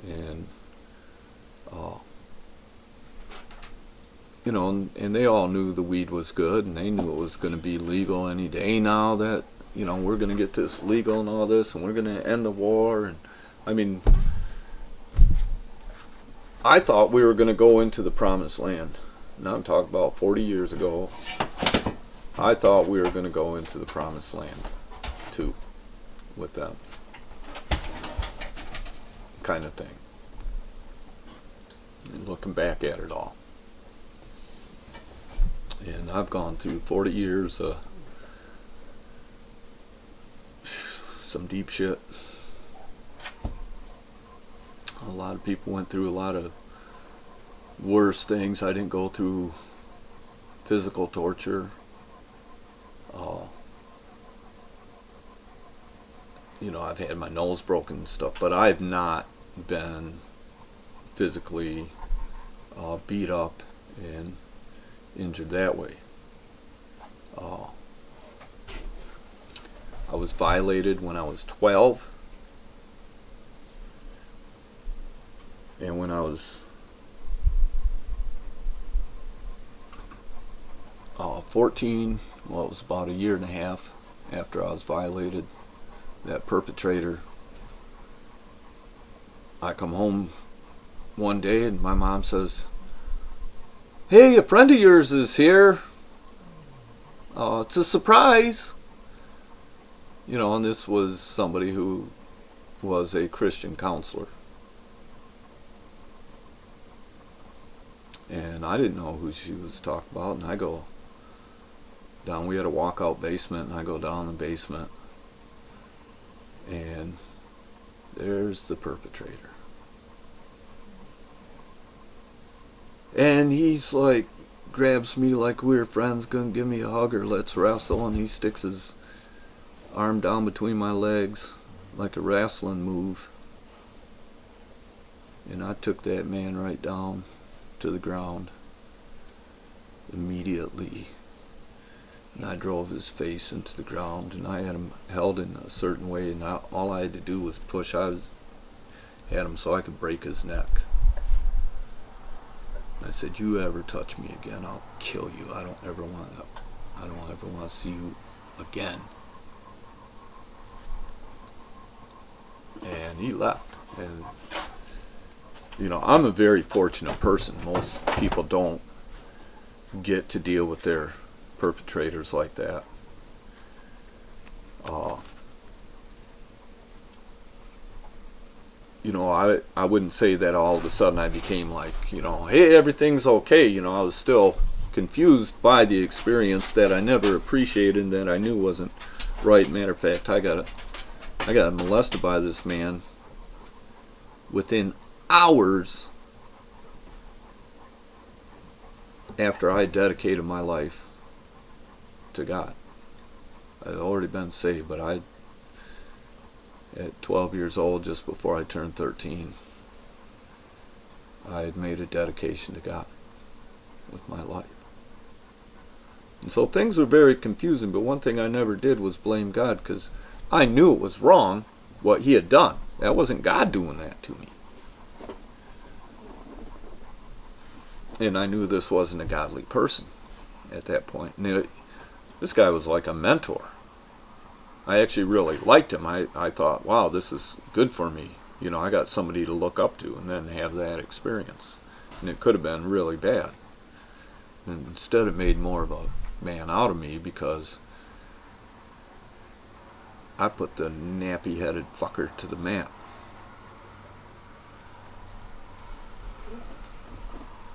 And, you know, and they all knew the weed was good, and they knew it was going to be legal any day now that, you know, we're going to get this legal and all this, and we're going to end the war. And I mean, I thought we were going to go into the promised land. Now I'm talking about 40 years ago. I thought we were going to go into the promised land too, with them, kind of thing. And looking back at it all. And I've gone through 40 years of some deep shit. A lot of people went through a lot of worse things. I didn't go through physical torture. You know, I've had my nose broken and stuff, but I've not been physically beat up and injured that way. I was violated when I was 12, and when I was 14, well, it was about a year and a half after I was violated. That perpetrator, I come home one day and my mom says, "Hey, a friend of yours is here. It's a surprise." You know, and this was somebody who was a Christian counselor. And I didn't know who she was talking about, and I go down, we had a walkout basement, and I go down the basement, and there's the perpetrator. And he's like, grabs me like we were friends, gonna give me a hug or let's wrestle, and he sticks his arm down between my legs like a wrestling move. And I took that man right down to the ground immediately. And I drove his face into the ground, and I had him held in a certain way, and all I had to do was push. had him so I could break his neck. And I said, "You ever touch me again, I'll kill you. I don't ever want to see you again." And he left. And you know, I'm a very fortunate person. Most people don't get to deal with their perpetrators like that. You know, I wouldn't say that all of a sudden I became like, you know, hey, everything's okay. You know, I was still confused by the experience that I never appreciated and that I knew wasn't right. Matter of fact, I got molested by this man within hours after I dedicated my life to God. I'd already been saved, but at 12 years old, just before I turned 13, I had made a dedication to God with my life. And so things were very confusing, but one thing I never did was blame God, because I knew it was wrong what he had done. That wasn't God doing that to me. And I knew this wasn't a godly person at that point. And this guy was like a mentor. I actually really liked him. I thought, wow, this is good for me. You know, I got somebody to look up to and then have that experience. And it could have been really bad. And instead it made more of a man out of me, because I put the nappy-headed fucker to the map.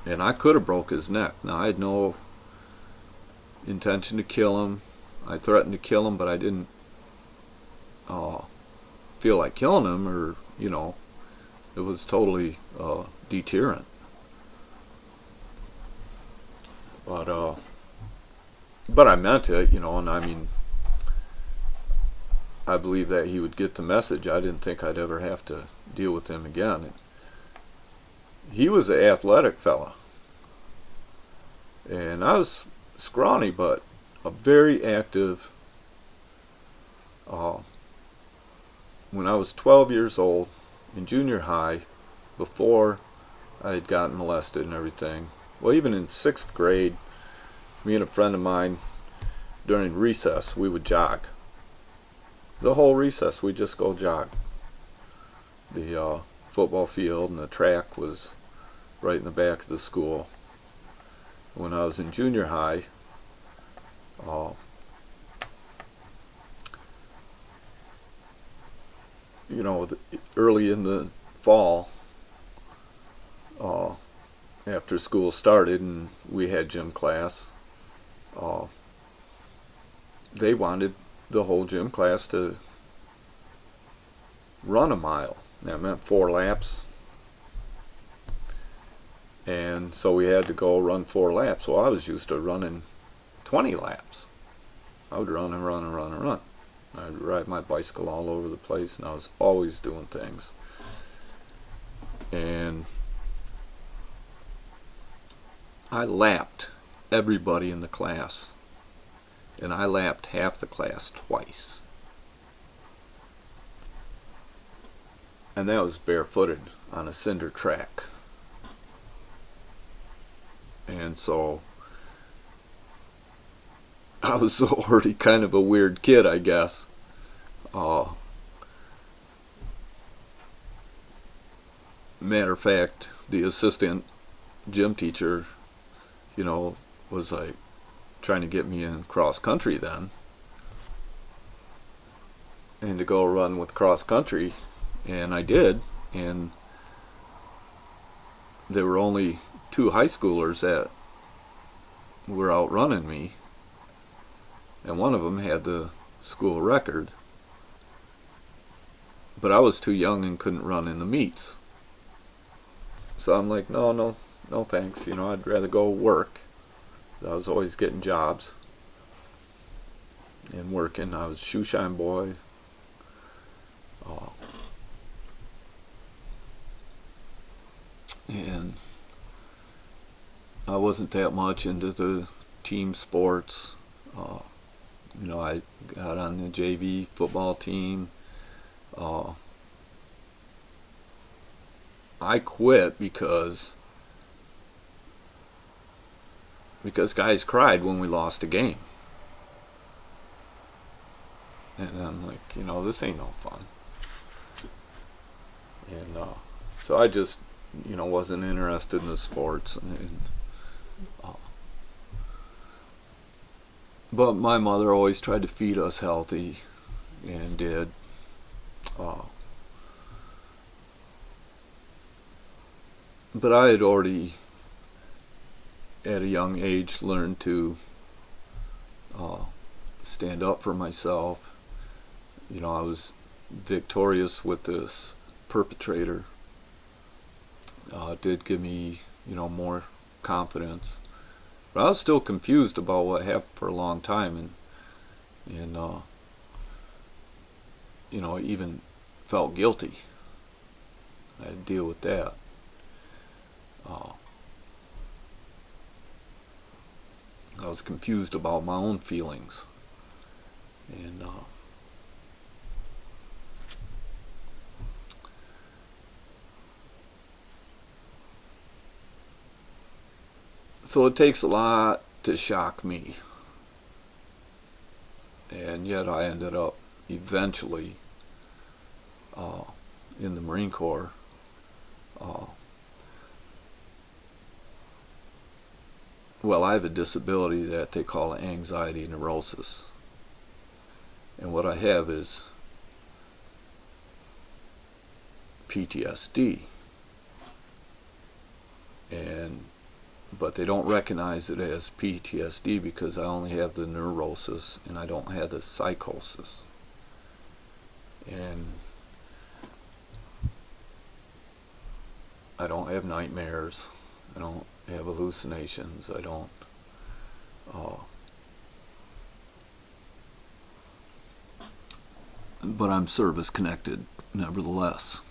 And I could have broke his neck. Now, I had no intention to kill him. I threatened to kill him, but I didn't feel like killing him, or, you know, it was totally deterrent. But I meant it, you know, and I mean, I believe that he would get the message. I didn't think I'd ever have to deal with him again. He was an athletic fella. And I was scrawny, but a very active. Uh, when I was 12 years old in junior high, before I had gotten molested and everything, well, even in 6th grade, me and a friend of mine, during recess, we would jog. The whole recess, we'd just go jog. The football field and the track was right in the back of the school. When I was in junior high, uh, early in the fall, uh, after school started and we had gym class, uh, they wanted the whole gym class to run a mile. That meant 4 laps. And so we had to go run 4 laps. Well, I was used to running 20 laps. I would run and run and run and run. I'd ride my bicycle all over the place, and I was always doing things. And I lapped everybody in the class. And I lapped half the class twice. And that was barefooted on a cinder track. And so I was already kind of a weird kid, I guess. Matter of fact, the assistant gym teacher, was like trying to get me in cross country then, and to go run with cross country, and I did. And there were only 2 high schoolers that were outrunning me, and one of them had the school record, but I was too young and couldn't run in the meets. So I'm like, no thanks. I'd rather go work. I was always getting jobs and working. I was shoe shine boy. And I wasn't that much into the team sports. I got on the JV football team. I quit because guys cried when we lost a game. And I'm like, this ain't no fun. And so I just, wasn't interested in the sports. But my mother always tried to feed us healthy, and did. But I had already, at a young age, learned to stand up for myself. I was victorious with this perpetrator. It did give me, more confidence. But I was still confused about what happened for a long time, and even felt guilty. I had to deal with that. I was confused about my own feelings, and so it takes a lot to shock me, and yet I ended up eventually in the Marine Corps. Well, I have a disability that they call anxiety neurosis. And what I have is PTSD. But they don't recognize it as PTSD because I only have the neurosis and I don't have the psychosis. And I don't have nightmares. I don't have hallucinations. I don't. But I'm service connected, nevertheless,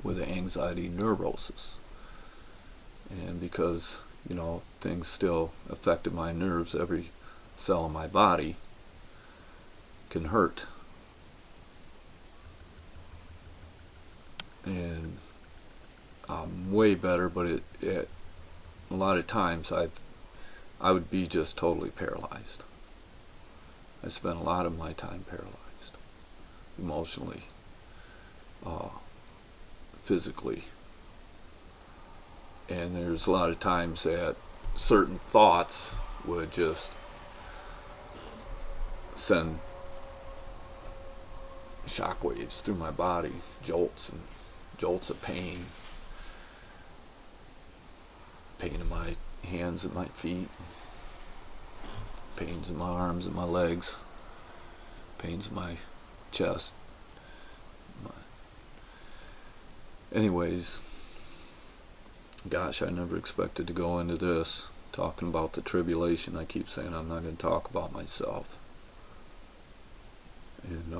with the anxiety neurosis. And because things still affected my nerves. Every cell in my body can hurt. And I'm way better, but a lot of times I would be just totally paralyzed. I spent a lot of my time paralyzed, emotionally, physically. And there's a lot of times that certain thoughts would just send shockwaves through my body, jolts of pain in my hands and my feet, pains in my arms and my legs, pains in my chest. Anyways, gosh, I never expected to go into this talking about the tribulation. I keep saying I'm not going to talk about myself. And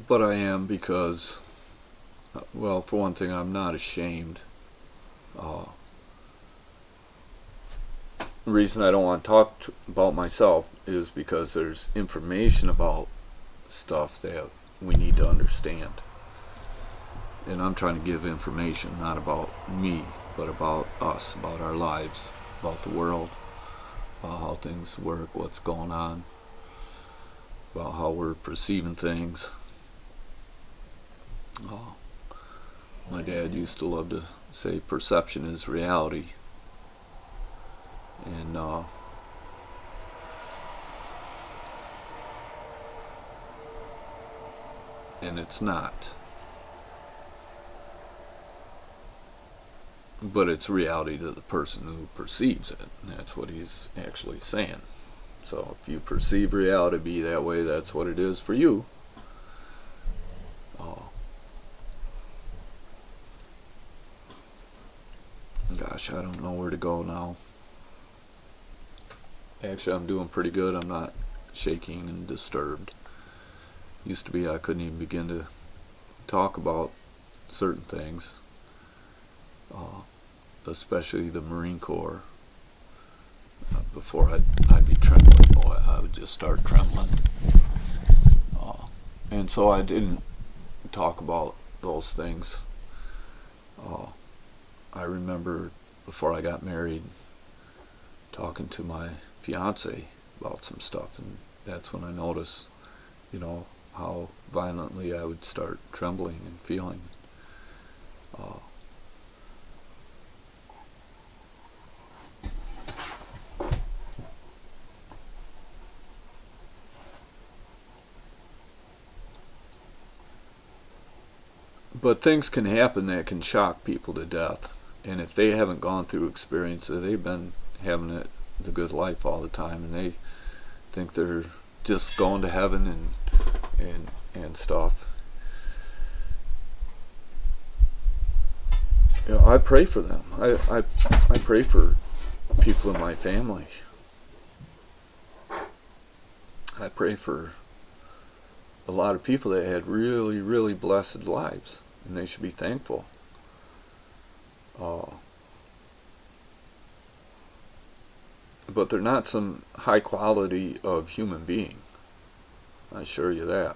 but I am, because, well, for one thing, I'm not ashamed. The reason I don't want to talk about myself is because there's information about stuff that we need to understand. And I'm trying to give information not about me, but about us, about our lives, about the world, about how things work, what's going on, about how we're perceiving things. My dad used to love to say perception is reality. And it's not. But it's reality to the person who perceives it. And that's what he's actually saying. So if you perceive reality to be that way, that's what it is for you. Gosh, I don't know where to go now. Actually, I'm doing pretty good. I'm not shaking and disturbed. Used to be I couldn't even begin to talk about certain things, especially the Marine Corps. Before I'd be trembling. Boy, I would just start trembling. And so I didn't talk about those things. I remember before I got married talking to my fiance about some stuff, and that's when I noticed, how violently I would start trembling and feeling. But things can happen that can shock people to death. And if they haven't gone through experiences, they've been having the good life all the time, and they think they're just going to heaven and stuff. I pray for them. I pray for people in my family. I pray for a lot of people that had really, really blessed lives, and they should be thankful. But they're not some high quality of human being. I assure you that.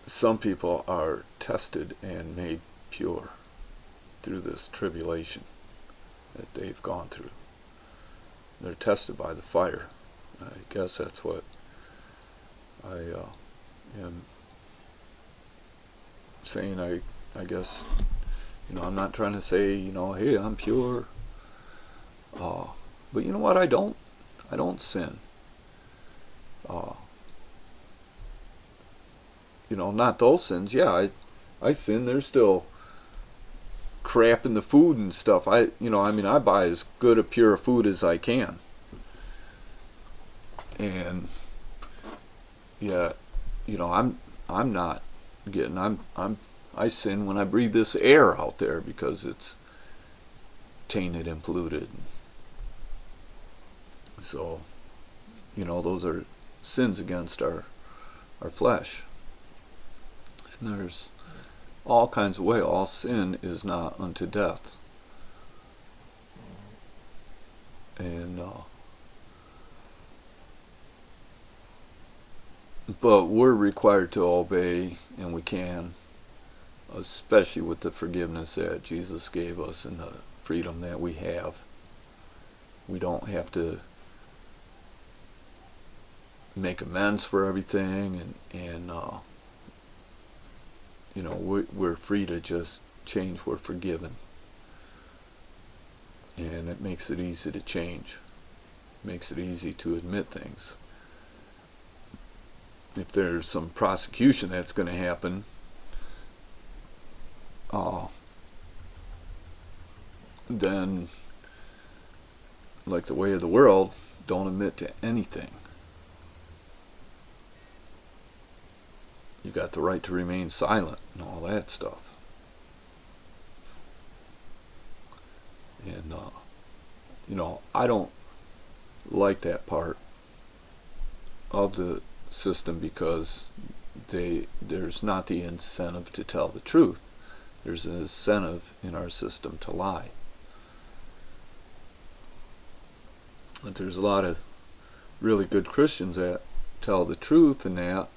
Some people are tested and made pure through this tribulation that they've gone through. They're tested by the fire. I guess that's what I am saying. I guess, I'm not trying to say, hey, I'm pure. But you know what? I don't sin. Not those sins. Yeah, I sin. There's still crap in the food and stuff. I buy as good a pure food as I can. And yeah, I'm not getting, I sin when I breathe this air out there because it's tainted and polluted. So, those are sins against our flesh. And there's all kinds of ways. All sin is not unto death. And but we're required to obey, and we can, especially with the forgiveness that Jesus gave us and the freedom that we have. We don't have to make amends for everything, and we're free to just change. We're forgiven, and it makes it easy to change. It makes it easy to admit things. If there's some prosecution that's going to happen, then, like the way of the world, don't admit to anything. You got the right to remain silent and all that stuff. And I don't like that part of the system, because there's not the incentive to tell the truth. There's an incentive in our system to lie. But there's a lot of really good Christians that tell the truth and that.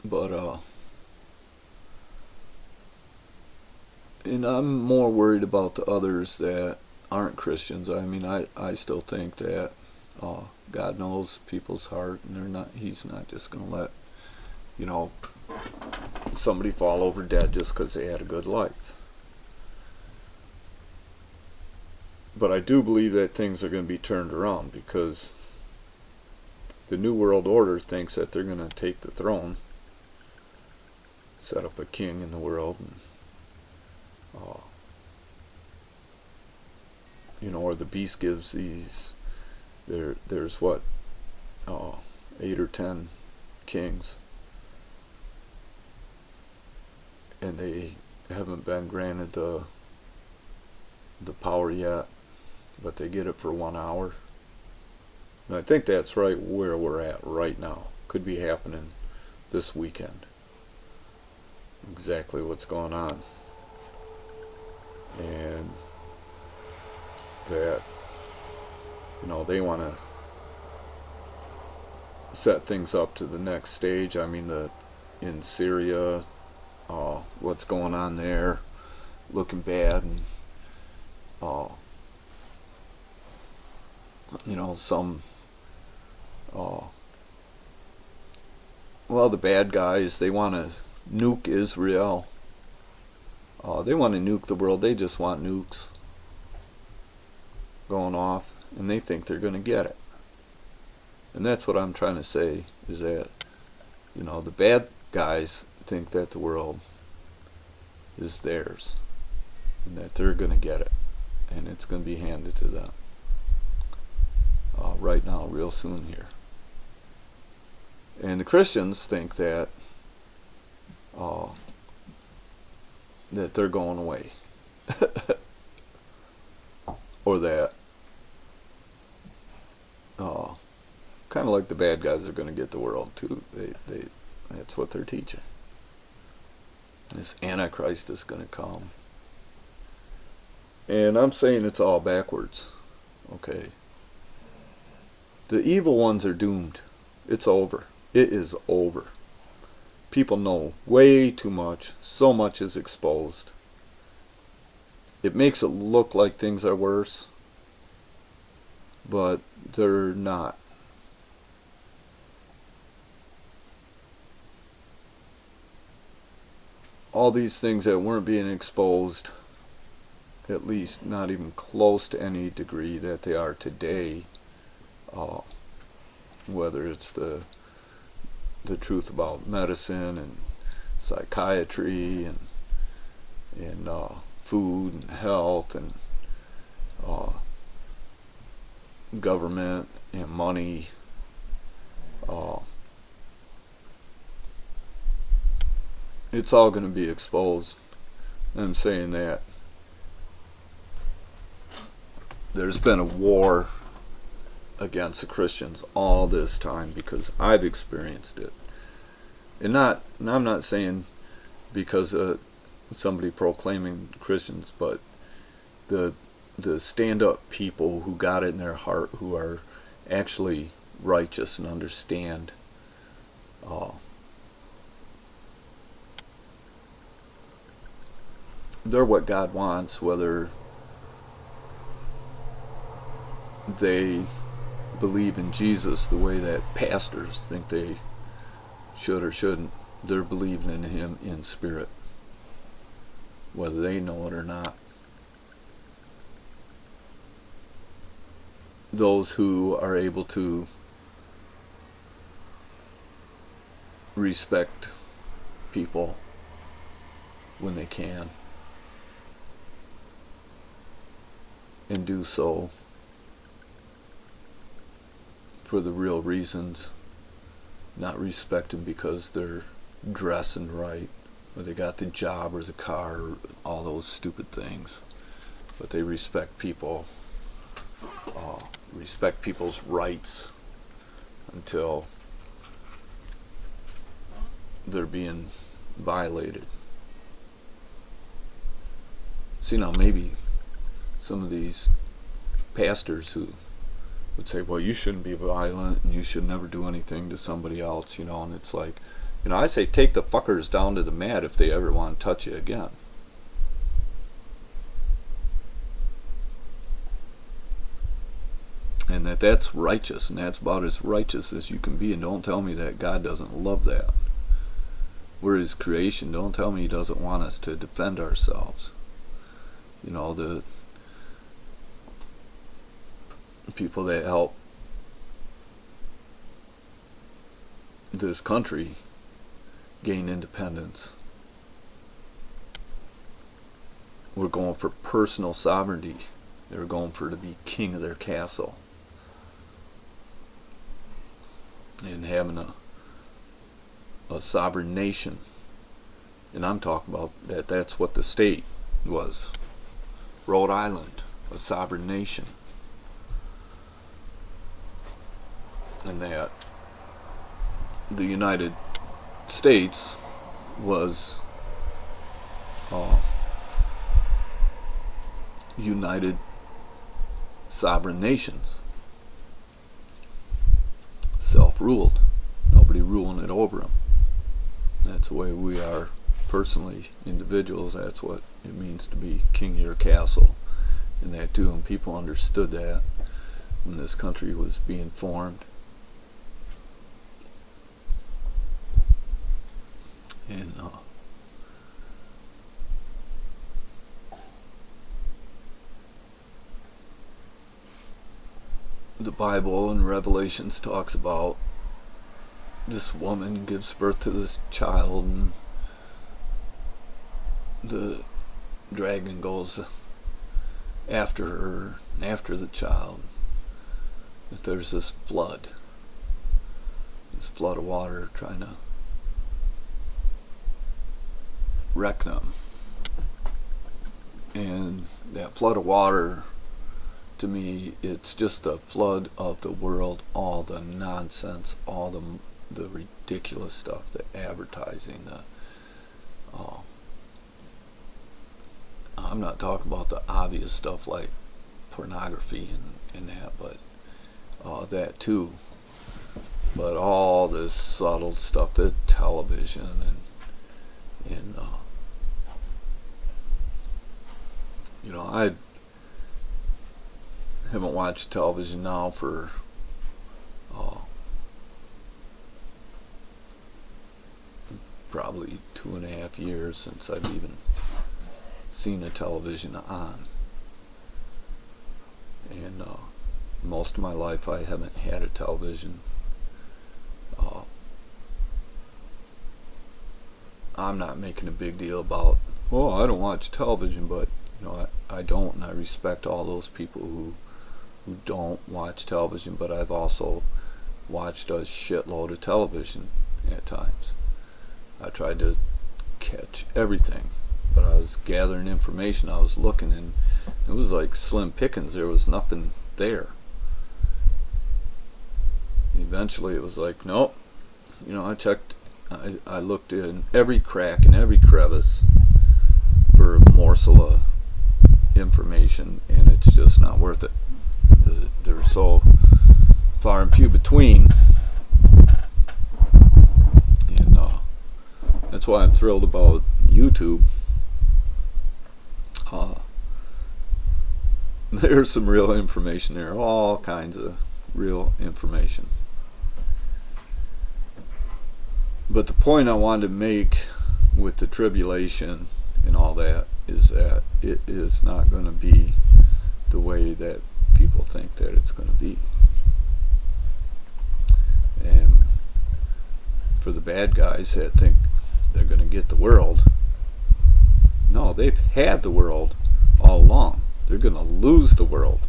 But and I'm more worried about the others that aren't Christians. I mean, I still think that God knows people's heart, and He's not just going to let somebody fall over dead just because they had a good life. But I do believe that things are going to be turned around, because the New World Order thinks that they're going to take the throne, set up a king in the world, and or the beast gives these. There's what 8 or 10 kings, and they haven't been granted the power yet, but they get it for 1 hour. And I think that's right where we're at right now. Could be happening this weekend. Exactly what's going on. And that they want to set things up to the next stage. I mean, in Syria, what's going on there, looking bad, and some the bad guys, they want to nuke Israel. They want to nuke the world. They just want nukes going off, and they think they're going to get it. And that's what I'm trying to say, is that the bad guys think that the world is theirs, and that they're going to get it, and it's going to be handed to them right now, real soon here. And the Christians think that that they're going away, or that kind of like the bad guys are going to get the world too. They that's what they're teaching. This Antichrist is going to come, and I'm saying it's all backwards. Okay, the evil ones are doomed. It's over. It is over. People know way too much. So much is exposed. It makes it look like things are worse, but they're not. All these things that weren't being exposed, at least not even close to any degree that they are today, whether it's the truth about medicine and psychiatry and food and health and government and money. It's all going to be exposed. And I'm saying that there's been a war against the Christians all this time because I've experienced it. And I'm not saying because somebody proclaiming Christians, but the stand-up people who got it in their heart, who are actually righteous and understand they're what God wants, whether they believe in Jesus the way that pastors think they should or shouldn't. They're believing in him in spirit, whether they know it or not. Those who are able to respect people when they can, and do so for the real reasons, not respect them because they're dressing right, or they got the job or the car, or all those stupid things. But they respect people, respect people's rights until they're being violated. See, now maybe some of these pastors who would say, well, you shouldn't be violent and you should never do anything to somebody else, and it's like, I say take the fuckers down to the mat if they ever want to touch you again. And that's righteous, and that's about as righteous as you can be. And don't tell me that God doesn't love that. We're his creation. Don't tell me he doesn't want us to defend ourselves. The people that help this country gain independence. We're going for personal sovereignty. They're going for to be king of their castle. And having a sovereign nation. And I'm talking about that's what the state was. Rhode Island, a sovereign nation. And that the United States was United Sovereign Nations. Self-ruled. Nobody ruling it over them. That's the way we are personally, individuals. That's what it means to be king of your castle. And that too, and people understood that when this country was being formed. And the Bible in Revelations talks about this woman gives birth to this child, and the dragon goes after her and after the child. That there's this flood of water trying to wreck them. And that flood of water, to me, it's just the flood of the world, all the nonsense, all the ridiculous stuff, the advertising, I'm not talking about the obvious stuff like pornography and that, but that too. But all this subtle stuff, the television and I haven't watched television now for probably 2.5 years since I've even seen a television on. And most of my life I haven't had a television. I'm not making a big deal about, I don't watch television, but I don't, and I respect all those people who don't watch television, but I've also watched a shitload of television at times. I tried to catch everything, but I was gathering information. I was looking, and it was like slim pickings. There was nothing there. Eventually it was like, nope. I checked, I looked in every crack and every crevice for a morsel of information, and it's just not worth it. They're so far and few between, and that's why I'm thrilled about YouTube. There's some real information there, all kinds of real information. But the point I wanted to make with the tribulation and all that is that it is not going to be the way that people think that it's going to be. And for the bad guys that think they're going to get the world, no, they've had the world all along. They're going to lose the world.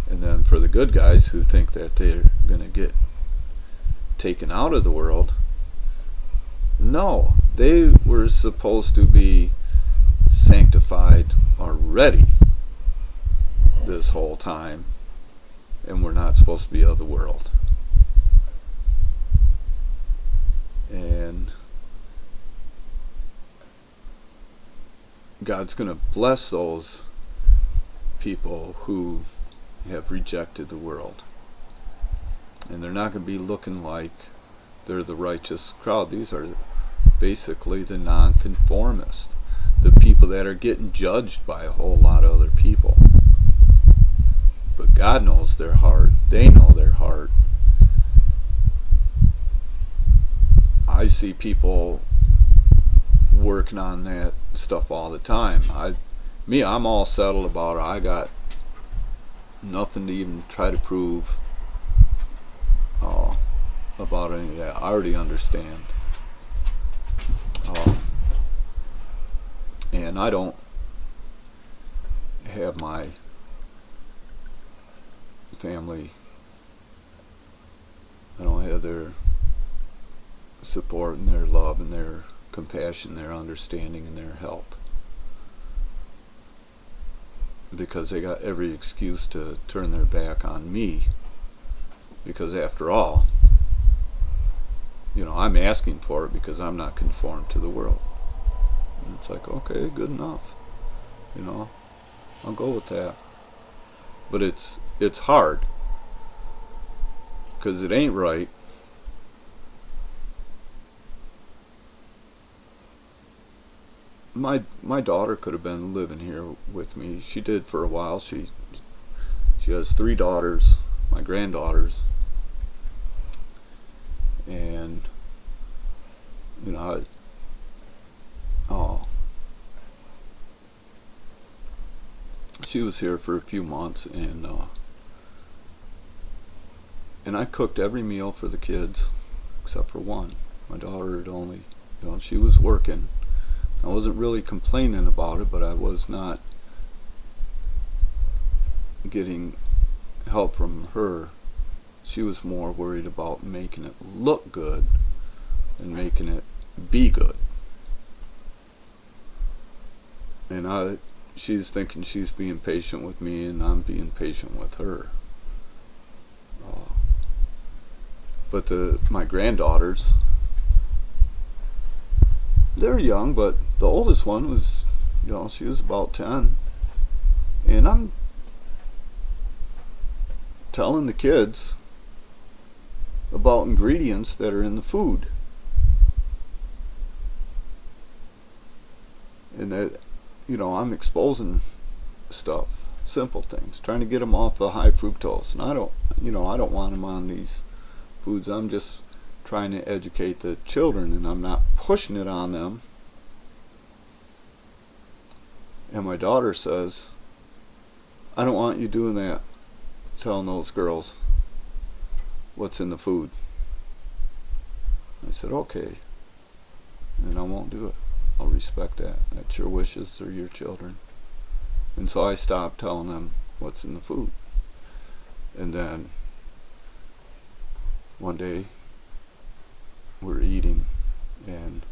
And then for the good guys who think that they're going to get taken out of the world, no, they were supposed to be sanctified already this whole time, and we're not supposed to be of the world. And God's going to bless those people who have rejected the world. And they're not going to be looking like they're the righteous crowd. These are basically the nonconformists, the people that are getting judged by a whole lot of other people. But God knows their heart. They know their heart. I see people working on that stuff all the time. I'm all settled about it. I got nothing to even try to prove about any of that. I already understand. And I don't have my family, I don't have their support and their love and their compassion, their understanding and their help, because they got every excuse to turn their back on me, because after all, I'm asking for it because I'm not conformed to the world. And it's like, okay, good enough, I'll go with that. But it's hard, because it ain't right. My daughter could have been living here with me. She did for a while. She has 3 daughters, my granddaughters, and she was here for a few months, and I cooked every meal for the kids except for one. My daughter had only, she was working. I wasn't really complaining about it, but I was not getting help from her. She was more worried about making it look good and making it be good. And she's thinking she's being patient with me, and I'm being patient with her. But my granddaughters, they're young, but the oldest one was, she was about 10. And I'm telling the kids about ingredients that are in the food. And that, I'm exposing stuff, simple things, trying to get them off the high fructose. And I don't want them on these foods. I'm just trying to educate the children, and I'm not pushing it on them. And my daughter says, I don't want you doing that, telling those girls what's in the food. I said, okay, and I won't do it. I'll respect that. That's your wishes, they're your children. And so I stopped telling them what's in the food. And then one day we're eating, and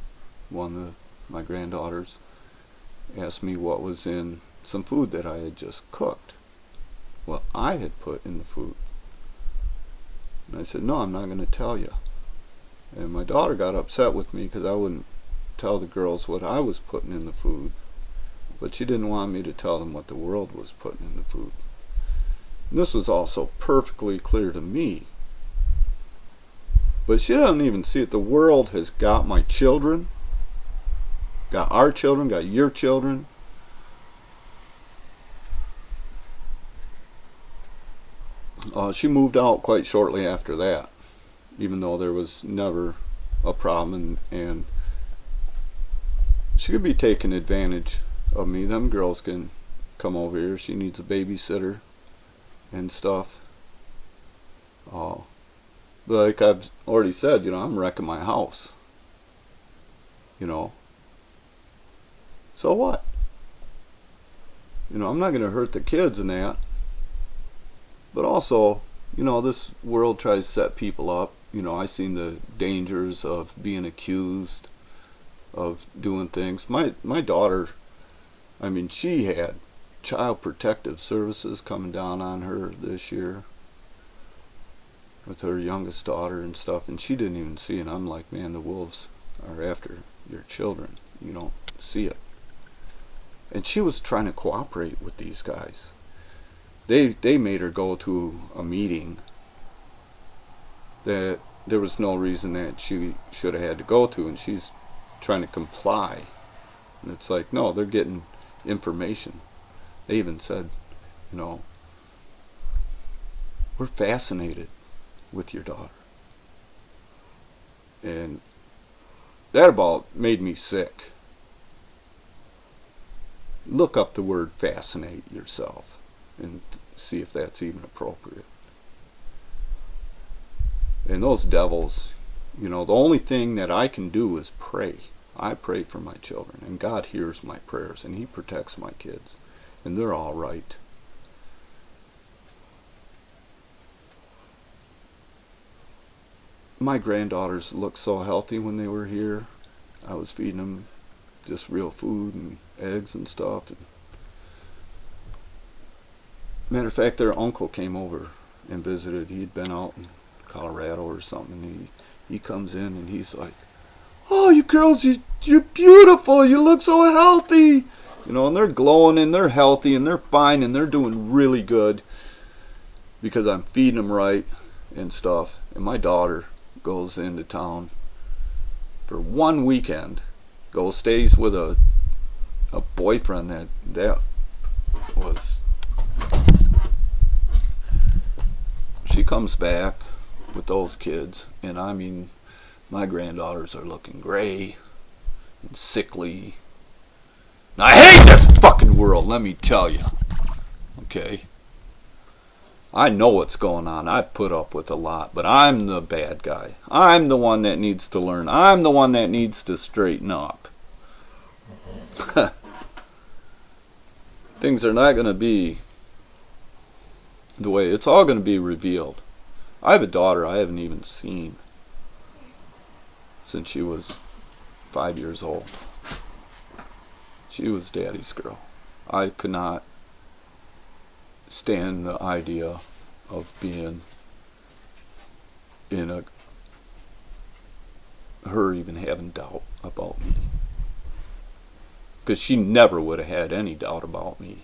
one of the my granddaughters, asked me what was in some food that I had just cooked. What I had put in the food. And I said, no, I'm not going to tell you. And my daughter got upset with me because I wouldn't tell the girls what I was putting in the food. But she didn't want me to tell them what the world was putting in the food. And this was also perfectly clear to me. But she doesn't even see it. The world has got my children, got our children, got your children. She moved out quite shortly after that, even though there was never a problem, and she could be taking advantage of me. Them girls can come over here. She needs a babysitter and stuff. But like I've already said, I'm wrecking my house. So what? I'm not going to hurt the kids in that. But also, this world tries to set people up. I seen the dangers of being accused of doing things. My daughter, she had child protective services coming down on her this year with her youngest daughter and stuff, and she didn't even see it. I'm like, man, the wolves are after your children. You don't see it. And she was trying to cooperate with these guys. They made her go to a meeting that there was no reason that she should have had to go to, and she's trying to comply. And it's like, no, they're getting information. They even said, we're fascinated with your daughter. And that about made me sick. Look up the word fascinate yourself and see if that's even appropriate. And those devils, the only thing that I can do is pray. I pray for my children, and God hears my prayers, and He protects my kids, and they're all right. My granddaughters looked so healthy when they were here. I was feeding them just real food and eggs and stuff. And matter of fact, their uncle came over and visited. He'd been out in Colorado or something. And he comes in and he's like, "Oh, you girls, you're beautiful. You look so healthy." And they're glowing and they're healthy and they're fine and they're doing really good because I'm feeding them right and stuff. And my daughter goes into town for one weekend, stays with a boyfriend that was. She comes back with those kids, and my granddaughters are looking gray and sickly. And I hate this fucking world, let me tell you. Okay? I know what's going on. I put up with a lot, but I'm the bad guy. I'm the one that needs to learn. I'm the one that needs to straighten up. Things are not going to be the way. It's all going to be revealed. I have a daughter I haven't even seen since she was 5 years old. She was daddy's girl. I could not stand the idea of being in her even having doubt about me. Because she never would have had any doubt about me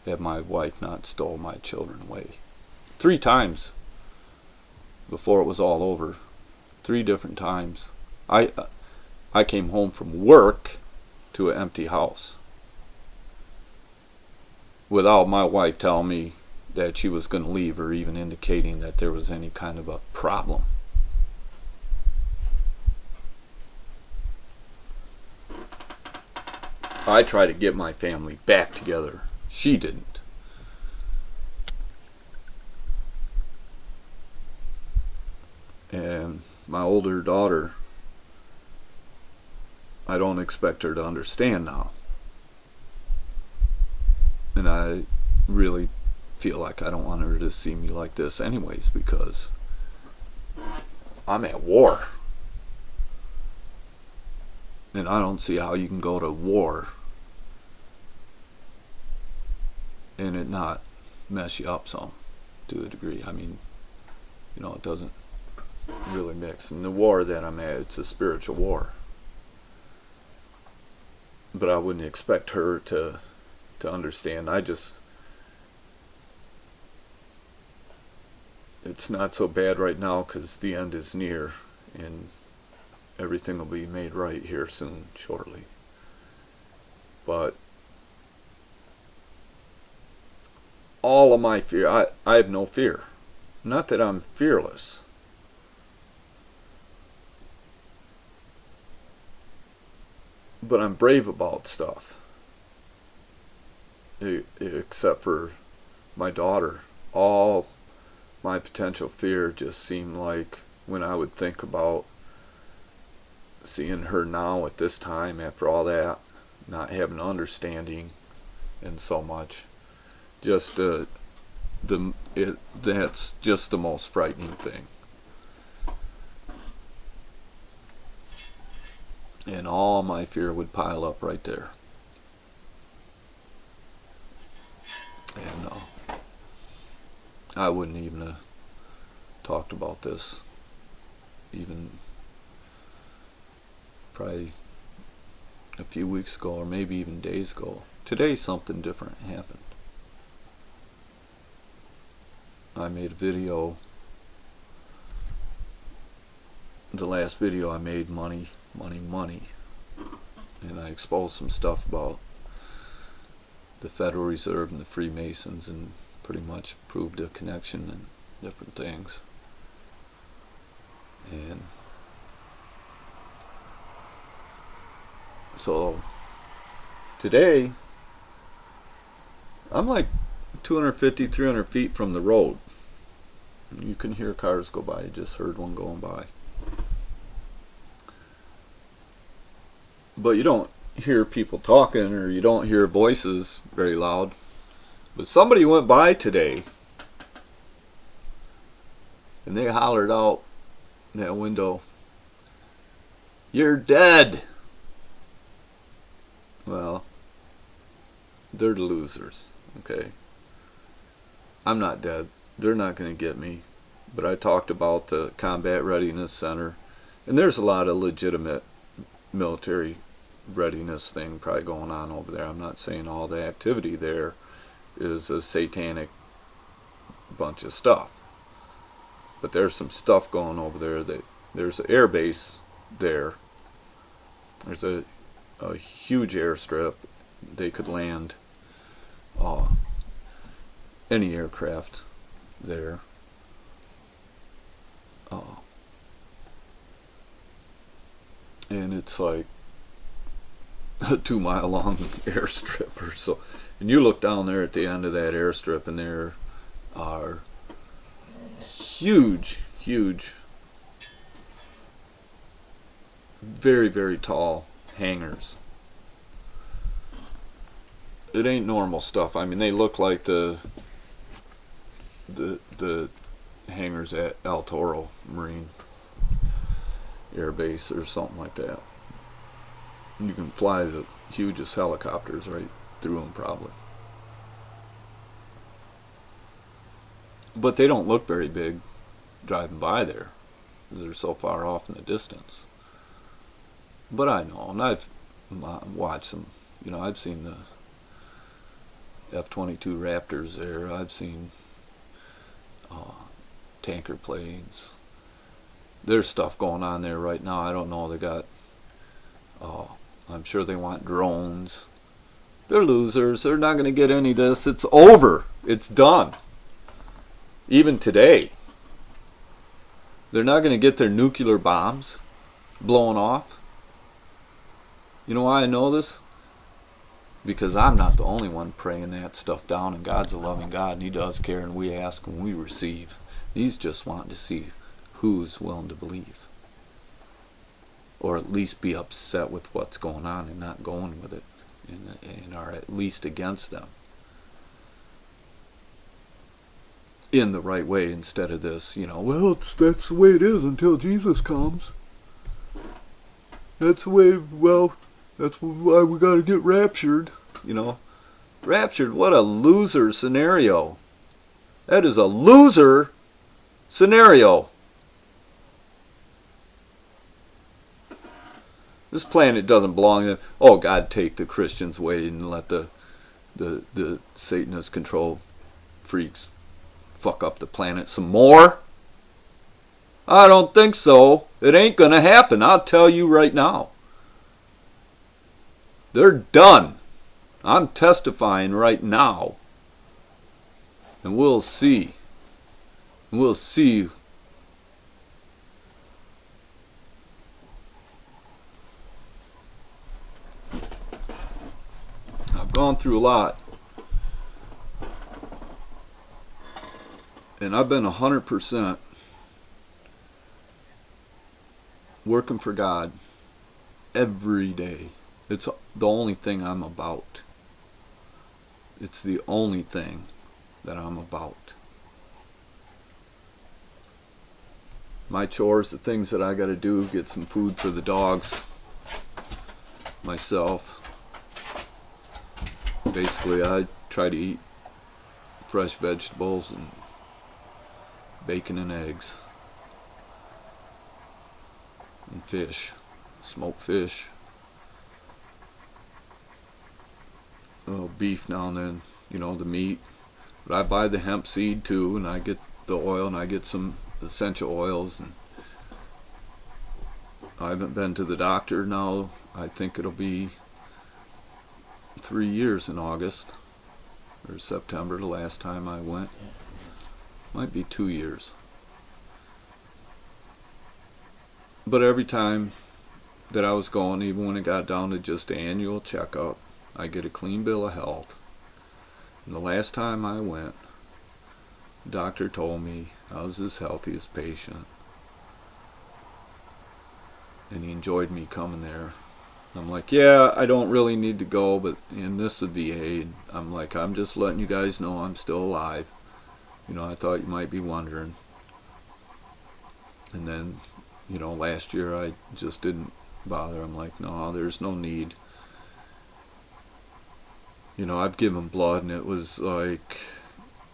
had my wife not stole my children away. 3 times before it was all over. 3 different times. I came home from work to an empty house without my wife telling me that she was going to leave or even indicating that there was any kind of a problem. I tried to get my family back together. She didn't. And my older daughter, I don't expect her to understand now. And I really feel like I don't want her to see me like this anyways, because I'm at war. And I don't see how you can go to war and it not mess you up some, to a degree. I mean, it doesn't really mix. And the war that I'm at, it's a spiritual war. But I wouldn't expect her to understand. It's not so bad right now because the end is near and everything will be made right here soon, shortly. But all of my fear, I have no fear. Not that I'm fearless. But I'm brave about stuff. Except for my daughter. All my potential fear just seemed like when I would think about seeing her now at this time, after all that, not having understanding and so much, just that's just the most frightening thing. And all my fear would pile up right there. And I wouldn't even have talked about this even probably a few weeks ago, or maybe even days ago. Today something different happened. I made a video. The last video I made, money. And I exposed some stuff about the Federal Reserve and the Freemasons and pretty much proved a connection and different things. And so today I'm like 250, 300 feet from the road. You can hear cars go by. You just heard one going by. But you don't hear people talking, or you don't hear voices very loud. But somebody went by today and they hollered out that window, "You're dead!" Well, they're the losers, okay? I'm not dead. They're not going to get me. But I talked about the Combat Readiness Center, and there's a lot of legitimate military readiness thing probably going on over there. I'm not saying all the activity there is a satanic bunch of stuff. But there's some stuff going over there. There's an air base there. There's a huge airstrip. They could land any aircraft there. And it's like a 2-mile long airstrip or so. And you look down there at the end of that airstrip, and there are huge, very, very tall hangars. It ain't normal stuff. I mean, they look like the hangars at El Toro Marine Air Base or something like that. And you can fly the hugest helicopters right through them probably. But they don't look very big driving by there, because they're so far off in the distance. But I know, and I've watched them. I've seen the F-22 Raptors there. I've seen tanker planes. There's stuff going on there right now. I don't know. They got, I'm sure they want drones. They're losers. They're not going to get any of this. It's over. It's done. Even today. They're not going to get their nuclear bombs blown off. You know why I know this? Because I'm not the only one praying that stuff down, and God's a loving God, and He does care, and we ask and we receive. He's just wanting to see who's willing to believe, or at least be upset with what's going on and not going with it, and are at least against them in the right way, instead of this, well, that's the way it is until Jesus comes. that's the way, well, that's why we gotta get raptured. You know, raptured, what a loser scenario. That is a loser scenario. This planet doesn't belong to, oh, God, take the Christians away and let the Satanist control freaks fuck up the planet some more. I don't think so. It ain't gonna happen, I'll tell you right now. They're done. I'm testifying right now. And we'll see. We'll see. I've gone through a lot. And I've been 100% working for God every day. It's the only thing I'm about. It's the only thing that I'm about. My chores, the things that I gotta do, get some food for the dogs, myself. Basically, I try to eat fresh vegetables and bacon and eggs and fish, smoked fish. Beef now and then, you know, the meat. But I buy the hemp seed too, and I get the oil, and I get some essential oils. And I haven't been to the doctor now. I think it'll be 3 years in August or September, the last time I went. Might be 2 years. But every time that I was going, even when it got down to just annual checkup, I get a clean bill of health. And the last time I went, the doctor told me I was his healthiest patient. And he enjoyed me coming there. I'm like, yeah, I don't really need to go, but in this is VA. And I'm like, I'm just letting you guys know I'm still alive. You know, I thought you might be wondering. And then, you know, last year I just didn't bother. I'm like, no, there's no need. You know, I've given blood, and it was like,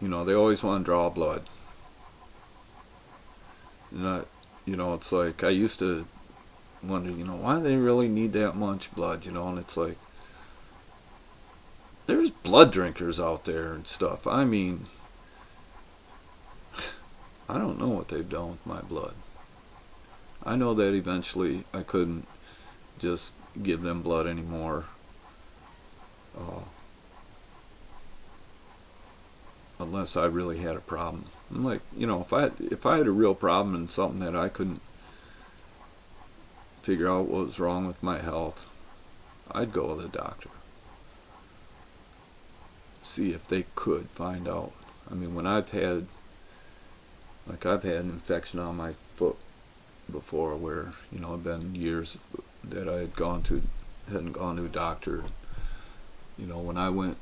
you know, they always want to draw blood. And I, you know, it's like, I used to wonder, you know, why do they really need that much blood, you know? And it's like, there's blood drinkers out there and stuff. I mean, I don't know what they've done with my blood. I know that eventually I couldn't just give them blood anymore. Unless I really had a problem. I'm like, you know, if I had a real problem and something that I couldn't figure out what was wrong with my health, I'd go to the doctor. See if they could find out. I mean, when I've had an infection on my foot before, where, you know, it'd been years that I hadn't gone to a doctor. You know, when I went,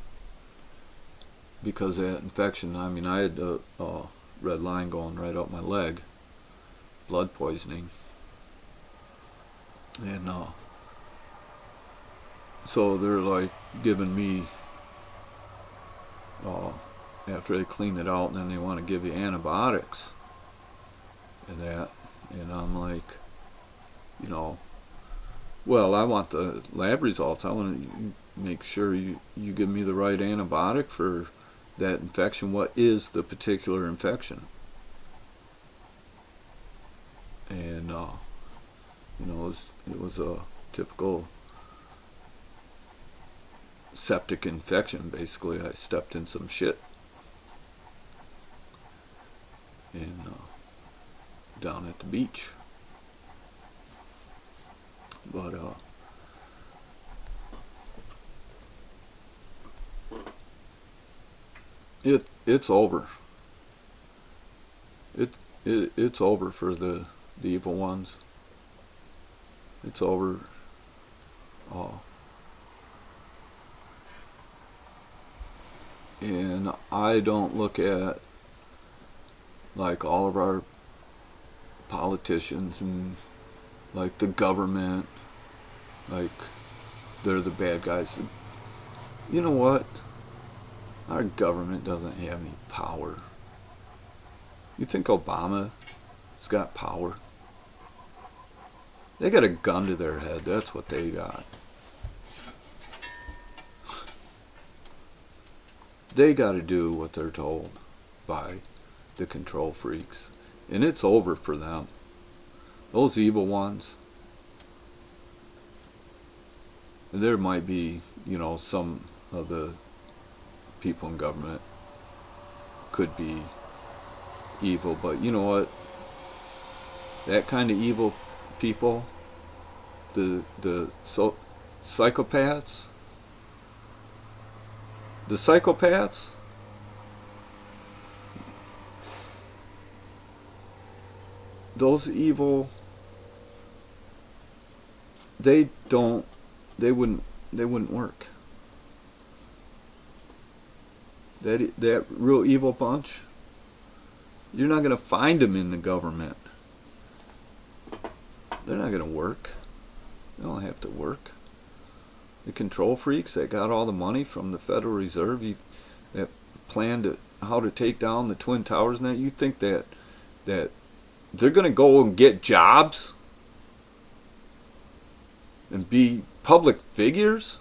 because of that infection, I mean, I had a red line going right up my leg, blood poisoning. And so they're like giving me, after they clean it out, and then they want to give you antibiotics and that. And I'm like, you know, well, I want the lab results. I want to make sure you give me the right antibiotic for that infection. What is the particular infection? And you know, it was a typical septic infection. Basically, I stepped in some shit, and down at the beach. But it's over. It's over for the evil ones. It's over. And I don't look at, like, all of our politicians and, like, the government like they're the bad guys. You know what? Our government doesn't have any power. You think Obama's got power? They got a gun to their head. That's what they got. They got to do what they're told by the control freaks. And it's over for them. Those evil ones. There might be, some of the people in government could be evil, but you know what? That kind of evil people, the psychopaths, those evil, they wouldn't work. That real evil bunch, you're not going to find them in the government. They're not going to work. They don't have to work. The control freaks that got all the money from the Federal Reserve, that planned how to take down the Twin Towers, and that, you think that they're going to go and get jobs and be public figures?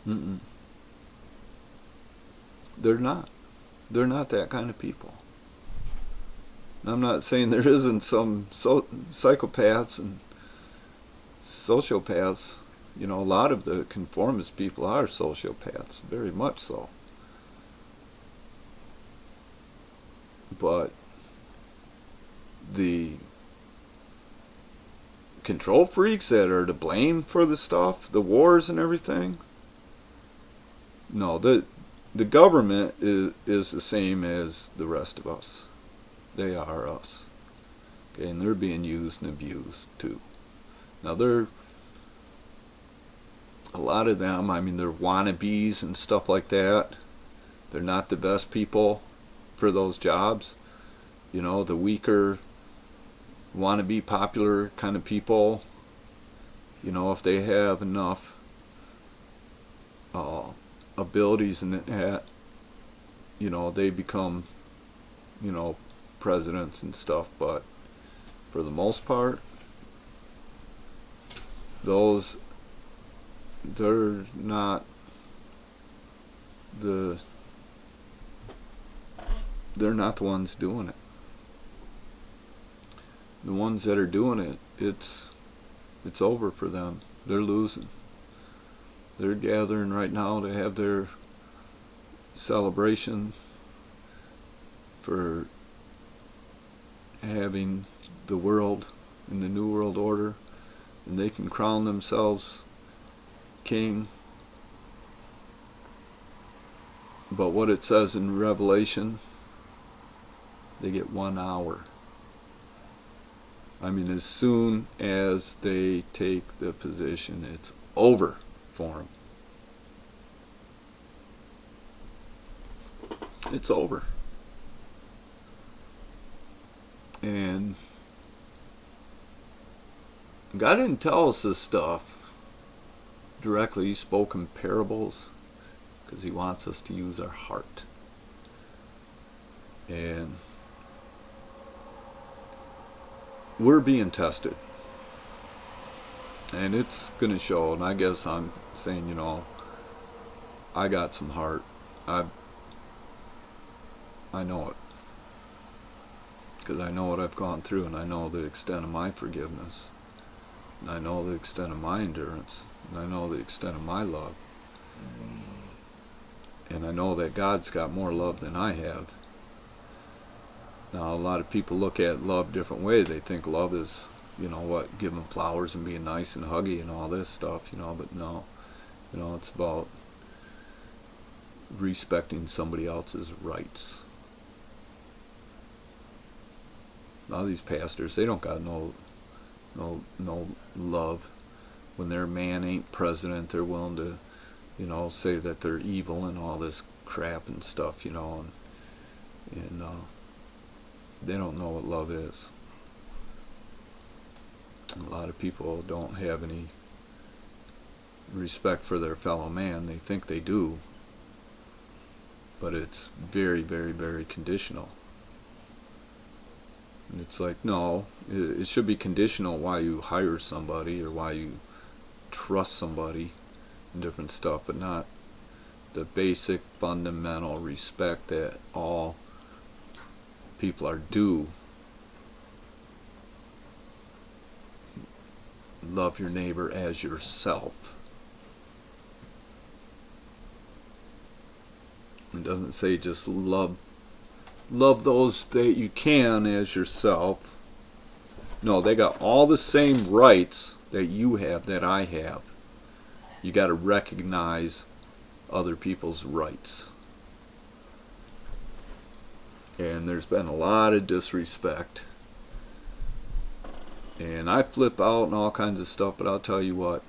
Mm-mm. They're not. They're not that kind of people. I'm not saying there isn't some psychopaths and sociopaths. A lot of the conformist people are sociopaths, very much so. But the control freaks that are to blame for the stuff, the wars and everything, no, the government is the same as the rest of us. They are us. Okay, and they're being used and abused too. Now a lot of them, they're wannabes and stuff like that. They're not the best people for those jobs. The weaker, wannabe popular kind of people, if they have enough abilities in that, they become, presidents and stuff. But for the most part, they're not the ones doing it. The ones that are doing it, it's over for them. They're losing. They're gathering right now to have their celebration for having the world in the New World Order, and they can crown themselves king. But what it says in Revelation, they get 1 hour. As soon as they take the position, it's over for them. It's over. And God didn't tell us this stuff directly. He spoke in parables because He wants us to use our heart. And we're being tested. And it's going to show. And I guess I'm saying, I got some heart. I know it. Because I know what I've gone through, and I know the extent of my forgiveness. And I know the extent of my endurance. And I know the extent of my love. And I know that God's got more love than I have. Now, a lot of people look at love different way. They think love is, giving flowers and being nice and huggy and all this stuff, but no. It's about respecting somebody else's rights. A lot of these pastors, they don't got no love. When their man ain't president, they're willing to, say that they're evil and all this crap and stuff, and they don't know what love is. A lot of people don't have any respect for their fellow man. They think they do, but it's very, very, very conditional. And it's like, no, it should be conditional why you hire somebody or why you trust somebody and different stuff, but not the basic fundamental respect that all people are due. Love your neighbor as yourself. It doesn't say just love those that you can as yourself. No, they got all the same rights that you have, that I have. You got to recognize other people's rights. And there's been a lot of disrespect. And I flip out and all kinds of stuff, but I'll tell you what,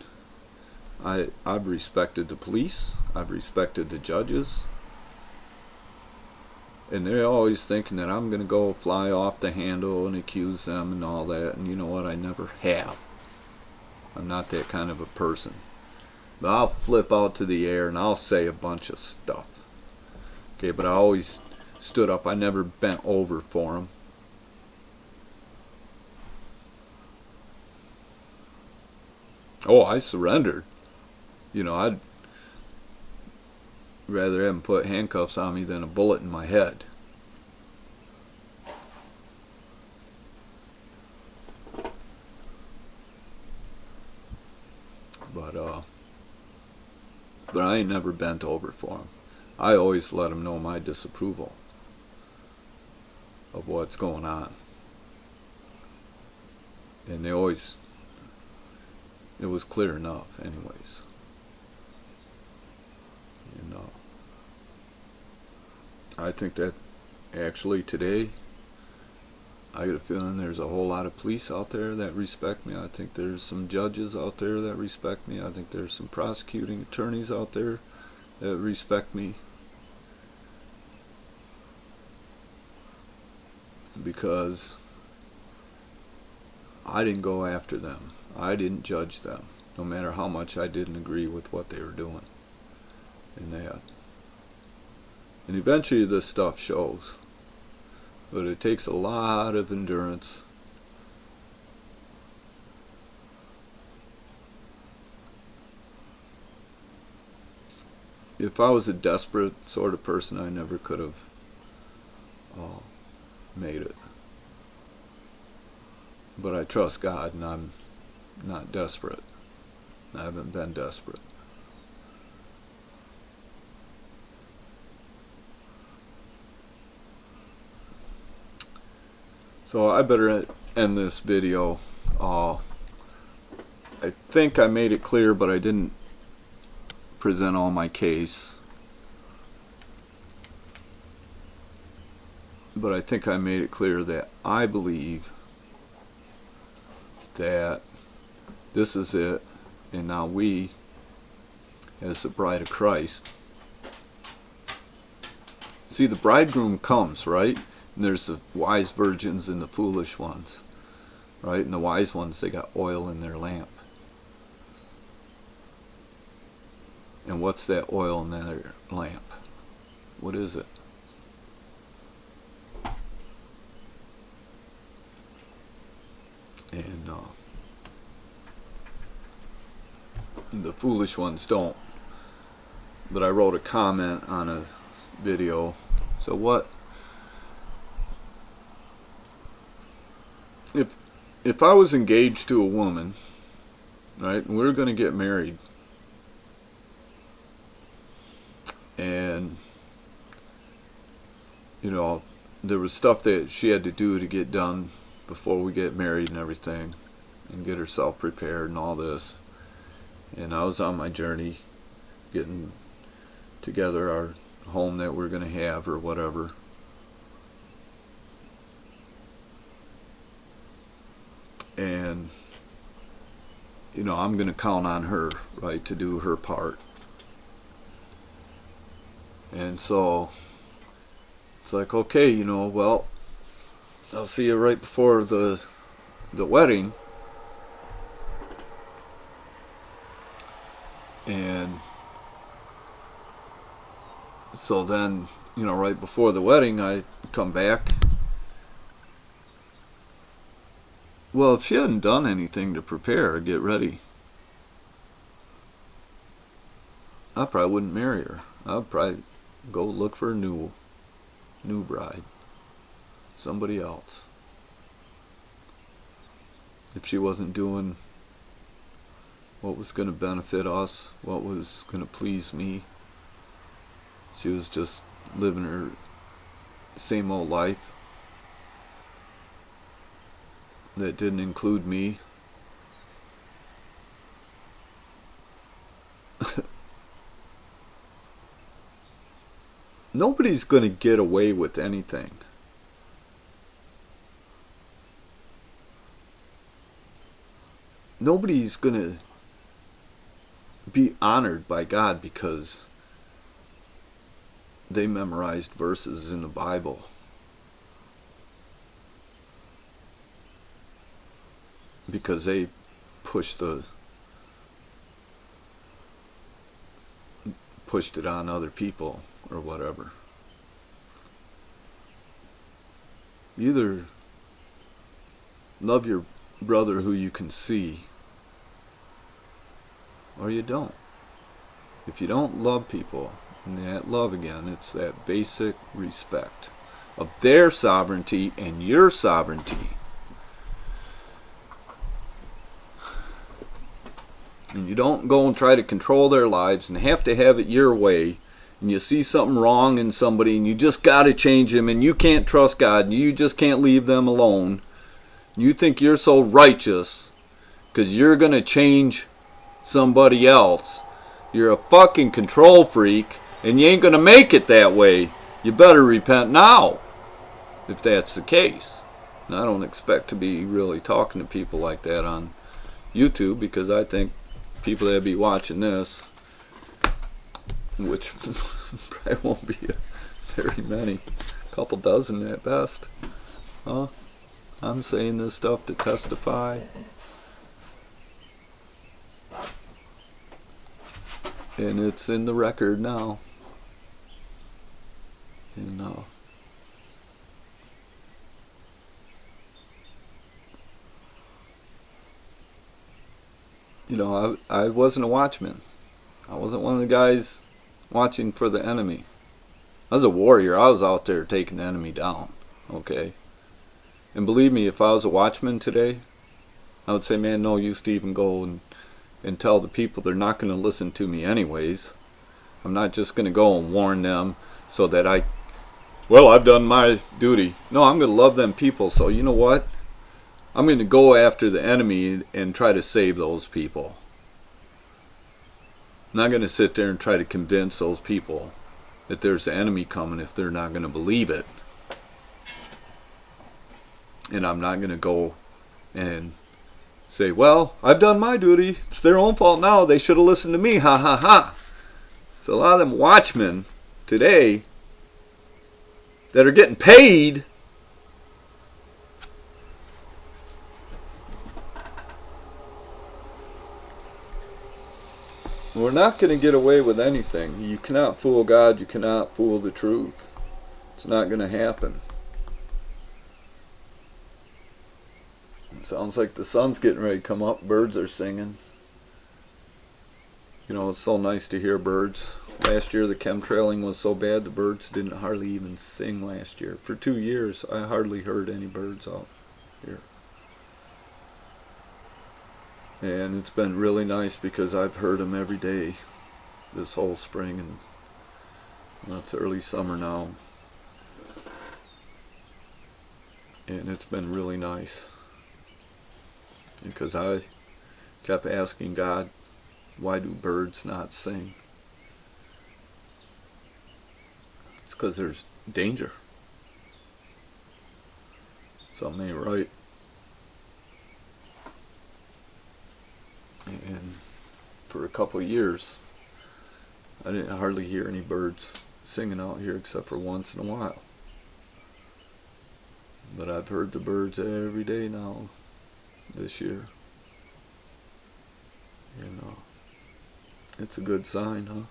I've respected the police, I've respected the judges, and they're always thinking that I'm going to go fly off the handle and accuse them and all that, and you know what, I never have. I'm not that kind of a person. But I'll flip out to the air and I'll say a bunch of stuff. Okay, but I always stood up, I never bent over for them. Oh, I surrendered. You know, I'd rather have them put handcuffs on me than a bullet in my head. But I ain't never bent over for them. I always let them know my disapproval of what's going on. And they always, it was clear enough anyways. You know, I think that actually today, I get a feeling there's a whole lot of police out there that respect me. I think there's some judges out there that respect me. I think there's some prosecuting attorneys out there that respect me. Because I didn't go after them. I didn't judge them, no matter how much I didn't agree with what they were doing. And that. And eventually this stuff shows. But it takes a lot of endurance. If I was a desperate sort of person, I never could have made it. But I trust God, and I'm not desperate. I haven't been desperate. So I better end this video. I think I made it clear, but I didn't present all my case. But I think I made it clear that I believe that this is it, and now we, as the bride of Christ, see, the bridegroom comes, right? And there's the wise virgins and the foolish ones, right? And the wise ones, they got oil in their lamp. And what's that oil in their lamp? What is it? And the foolish ones don't. But I wrote a comment on a video. So what? If I was engaged to a woman, right, and we were going to get married, and you know, there was stuff that she had to do to get done before we get married and everything, and get herself prepared and all this, and I was on my journey getting together our home that we're going to have or whatever. And you know, I'm going to count on her, right, to do her part. And so it's like, okay, you know, well, I'll see you right before the wedding, And so then, right before the wedding, I come back. Well, if she hadn't done anything to prepare or get ready, I probably wouldn't marry her. I'd probably go look for a new bride, somebody else. If she wasn't doing what was going to benefit us, what was going to please me, she was just living her same old life that didn't include me. Nobody's going to get away with anything. Nobody's going to be honored by God because they memorized verses in the Bible. Because they pushed it on other people or whatever. You either love your brother who you can see, or you don't. If you don't love people, and that love again, it's that basic respect of their sovereignty and your sovereignty. And you don't go and try to control their lives and have to have it your way. And you see something wrong in somebody and you just got to change them and you can't trust God and you just can't leave them alone. You think you're so righteous because you're going to change somebody else. You're a fucking control freak and you ain't going to make it that way. You better repent now if that's the case. And I don't expect to be really talking to people like that on YouTube because I think people that be watching this, which probably won't be very many, a couple dozen at best. I'm saying this stuff to testify. And it's in the record now. And I wasn't a watchman. I wasn't one of the guys watching for the enemy. I was a warrior. I was out there taking the enemy down. Okay? And believe me, if I was a watchman today, I would say, man, no, you Stephen, go and tell the people they're not going to listen to me anyways. I'm not just going to go and warn them so that I've done my duty. No, I'm going to love them people. So you know what? I'm going to go after the enemy and try to save those people. I'm not going to sit there and try to convince those people that there's an enemy coming if they're not going to believe it. And I'm not going to go and say, well, I've done my duty. It's their own fault now. They should have listened to me. Ha ha ha. So a lot of them watchmen today that are getting paid we're not going to get away with anything. You cannot fool God. You cannot fool the truth. It's not going to happen. It sounds like the sun's getting ready to come up. Birds are singing. It's so nice to hear birds. Last year the chemtrailing was so bad the birds didn't hardly even sing last year. For 2 years I hardly heard any birds out here. And it's been really nice because I've heard them every day this whole spring, and it's early summer now. And it's been really nice because I kept asking God, why do birds not sing? It's because there's danger. Something ain't right. And for a couple of years, I didn't hardly hear any birds singing out here except for once in a while. But I've heard the birds every day now this year. It's a good sign, huh?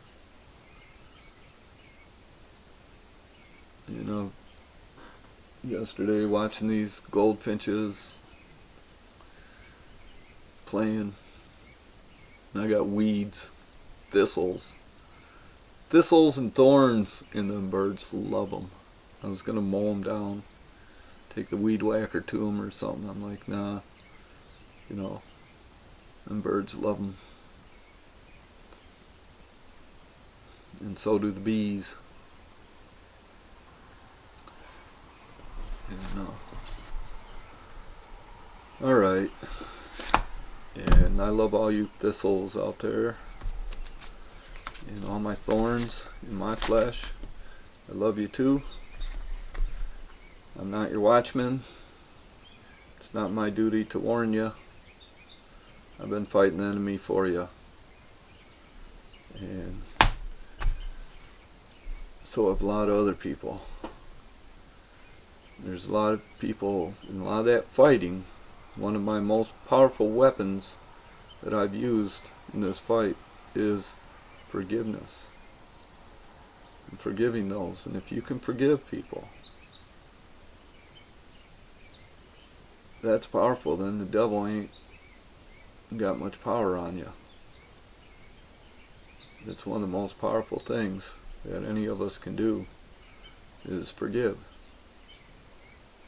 You know, yesterday watching these goldfinches playing, and I got weeds, thistles. Thistles and thorns, and them birds love them. I was going to mow them down, take the weed whacker to them or something. I'm like, nah, you know, them birds love them. And so do the bees. And, alright. And I love all you thistles out there. And all my thorns in my flesh. I love you too. I'm not your watchman. It's not my duty to warn you. I've been fighting the enemy for you. And so have a lot of other people. There's a lot of people and a lot of that fighting. One of my most powerful weapons that I've used in this fight is forgiveness. And forgiving those. And if you can forgive people, that's powerful. Then the devil ain't got much power on you. It's one of the most powerful things that any of us can do is forgive.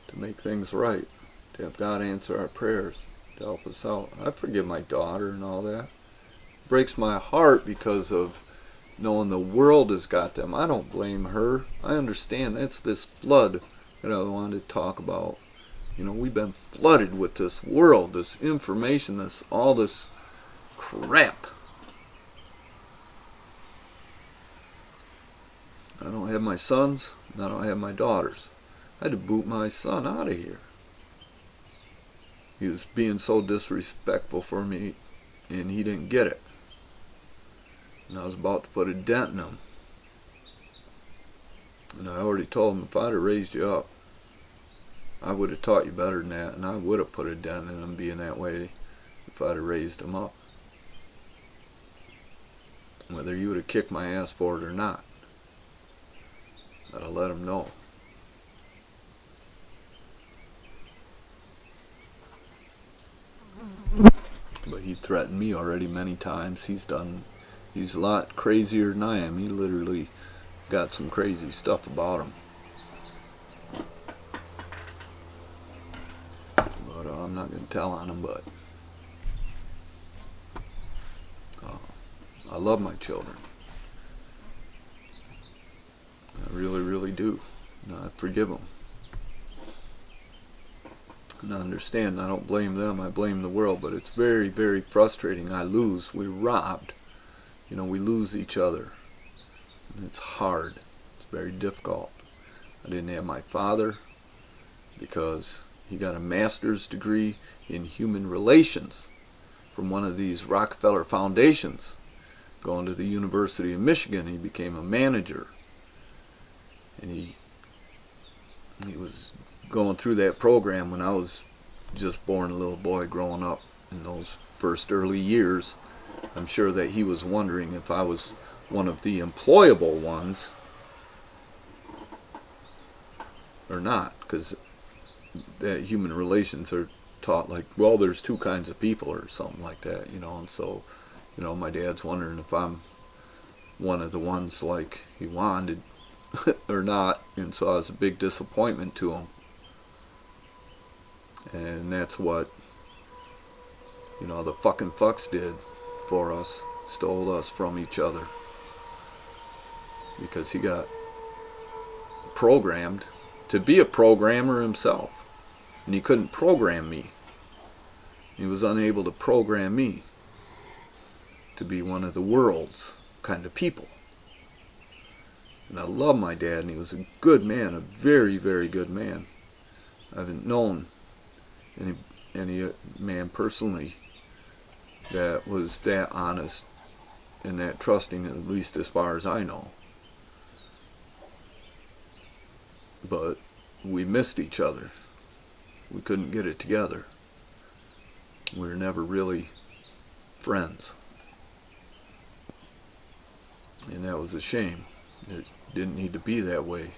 To make things right. To have God answer our prayers. To help us out. I forgive my daughter and all that. It breaks my heart because of knowing the world has got them. I don't blame her. I understand that's this flood that I wanted to talk about. You know, we've been flooded with this world, this information, all this crap. I don't have my sons, and I don't have my daughters. I had to boot my son out of here. He was being so disrespectful for me, and he didn't get it. And I was about to put a dent in him. And I already told him, if I'd have raised you up, I would have taught you better than that, and I would have put a dent in him being that way if I'd have raised him up. Whether you would have kicked my ass for it or not, I'd have let him know. But he threatened me already many times. He's a lot crazier than I am. He literally got some crazy stuff about him. But I'm not going to tell on him, but I love my children. I really, really do. And I forgive them. And I understand, I don't blame them, I blame the world, but it's very, very frustrating. I lose, we're robbed. You know, we lose each other. And it's hard. It's very difficult. I didn't have my father because he got a master's degree in human relations from one of these Rockefeller foundations. Going to the University of Michigan, he became a manager. And he was going through that program when I was just born a little boy growing up in those first early years. I'm sure that he was wondering if I was one of the employable ones or not, because that human relations are taught like, well, there's two kinds of people or something like that, you know. And so, you know, my dad's wondering if I'm one of the ones like he wanted or not, and so I was a big disappointment to him. And that's what, you know, the fucking fucks did for us. Stole us from each other. Because he got programmed to be a programmer himself. And he couldn't program me. He was unable to program me to be one of the world's kind of people. And I love my dad, and he was a good man, a very, very good man. I haven't known any man personally that was that honest and that trusting, at least as far as I know. But we missed each other. We couldn't get it together. We were never really friends. And that was a shame. It didn't need to be that way.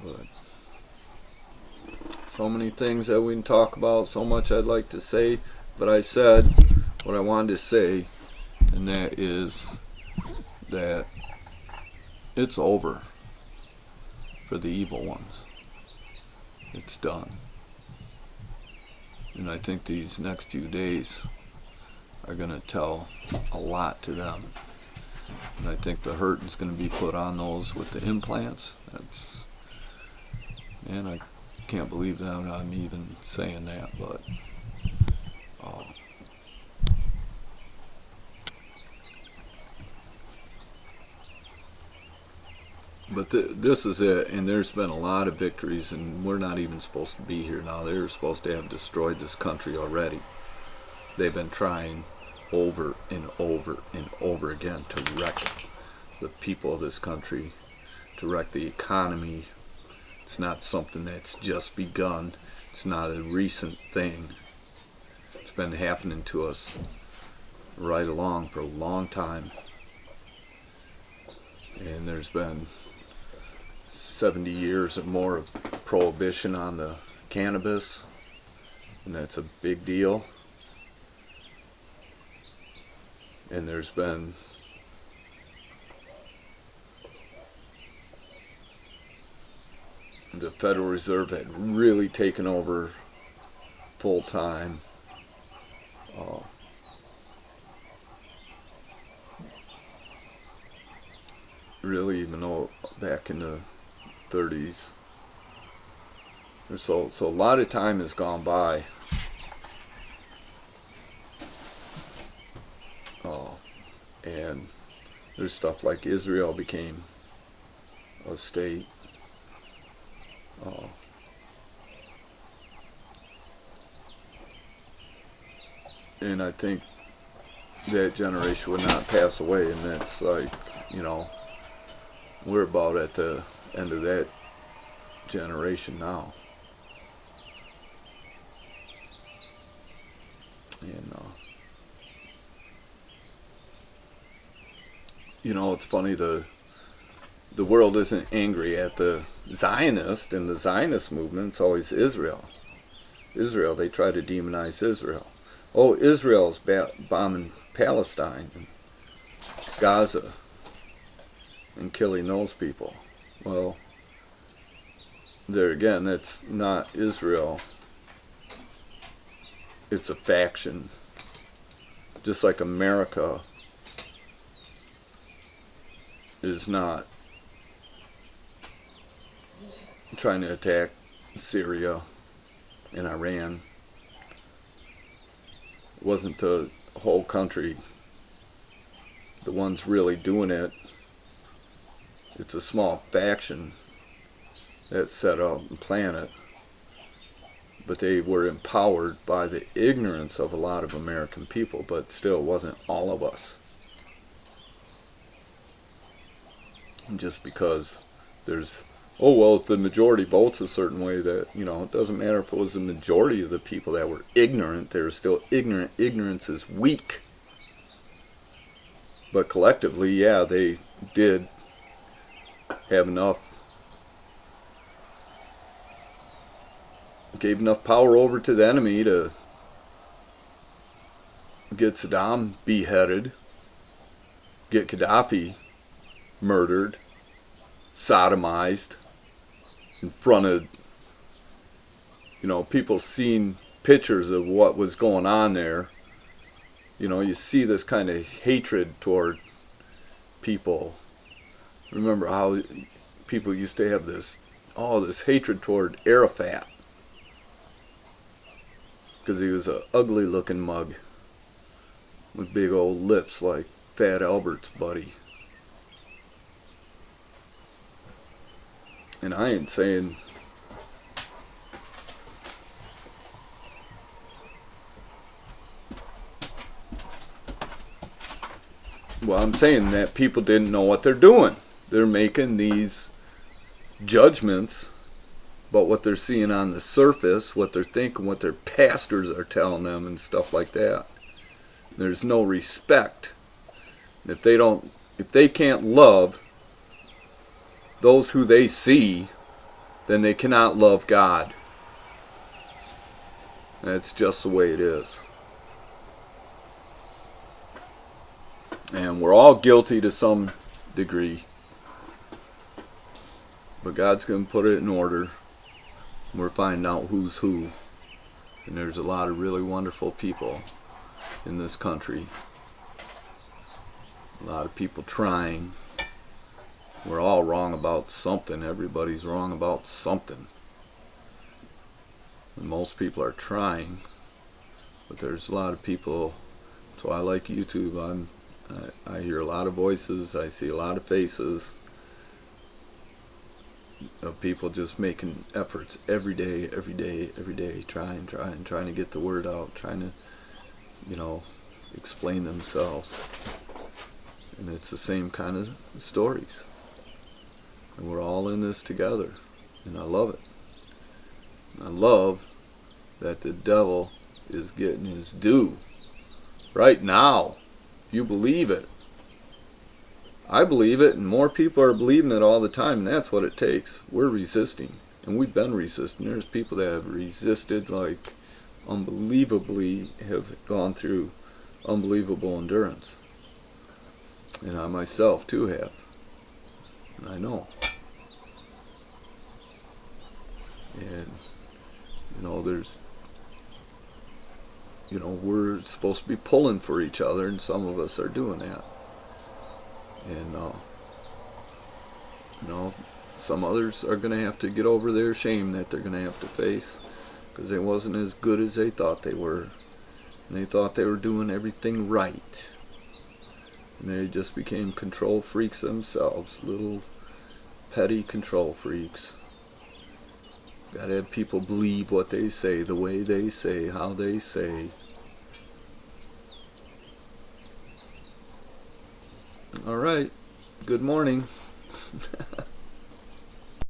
But so many things that we can talk about, so much I'd like to say, but I said what I wanted to say, and that is that it's over for the evil ones. It's done. And I think these next few days are going to tell a lot to them. And I think the hurt is going to be put on those with the implants. And I can't believe that I'm even saying that, but this is it, and there's been a lot of victories, and we're not even supposed to be here now. They were supposed to have destroyed this country already. They've been trying over and over and over again to wreck the people of this country, to wreck the economy. It's not something that's just begun. It's not a recent thing. It's been happening to us right along for a long time. And there's been 70 years or more of prohibition on the cannabis, and that's a big deal. And there's been the Federal Reserve had really taken over full time. Really, even though back in the 30s or so a lot of time has gone by. And there's stuff like Israel became a state. And I think that generation would not pass away, and that's like, we're about at the end of that generation now. And it's funny, the world isn't angry at the Zionist and the Zionist movement. It's always Israel. They try to demonize Israel. Oh, Israel's bombing Palestine and Gaza and killing those people. Well, there again, that's not Israel. It's a faction. Just like America is not trying to attack Syria and Iran. It wasn't the whole country, the ones really doing it. It's a small faction that set up and planned it. But they were empowered by the ignorance of a lot of American people, but still it wasn't all of us. And just because there's, if the majority votes a certain way, that, it doesn't matter if it was the majority of the people that were ignorant, they were still ignorant. Ignorance is weak. But collectively, yeah, they did have enough, gave enough power over to the enemy to get Saddam beheaded, get Gaddafi murdered, sodomized in front of, people seeing pictures of what was going on there. You see this kind of hatred toward people. Remember how people used to have this hatred toward Arafat because he was an ugly looking mug with big old lips like Fat Albert's buddy. And I ain't saying I'm saying that people didn't know what they're doing. They're making these judgments but what they're seeing on the surface, what they're thinking, what their pastors are telling them and stuff like that. There's no respect. If they can't love those who they see, then they cannot love God. That's just the way it is. And we're all guilty to some degree. But God's going to put it in order. We're finding out who's who. And there's a lot of really wonderful people in this country. A lot of people trying. We're all wrong about something. Everybody's wrong about something. And most people are trying. But there's a lot of people. So I like YouTube. I hear a lot of voices. I see a lot of faces of people just making efforts every day, trying to get the word out, trying to, explain themselves. And it's the same kind of stories. And we're all in this together. And I love it. I love that the devil is getting his due right now. You believe it. I believe it, and more people are believing it all the time, and that's what it takes. We're resisting, and we've been resisting. There's people that have resisted like unbelievably, have gone through unbelievable endurance. And I myself too have. And I know. And we're supposed to be pulling for each other, and some of us are doing that. And some others are going to have to get over their shame that they're going to have to face, because they wasn't as good as they thought they were. And they thought they were doing everything right. And they just became control freaks themselves, little petty control freaks. Gotta have people believe what they say, the way they say, how they say. All right. Good morning.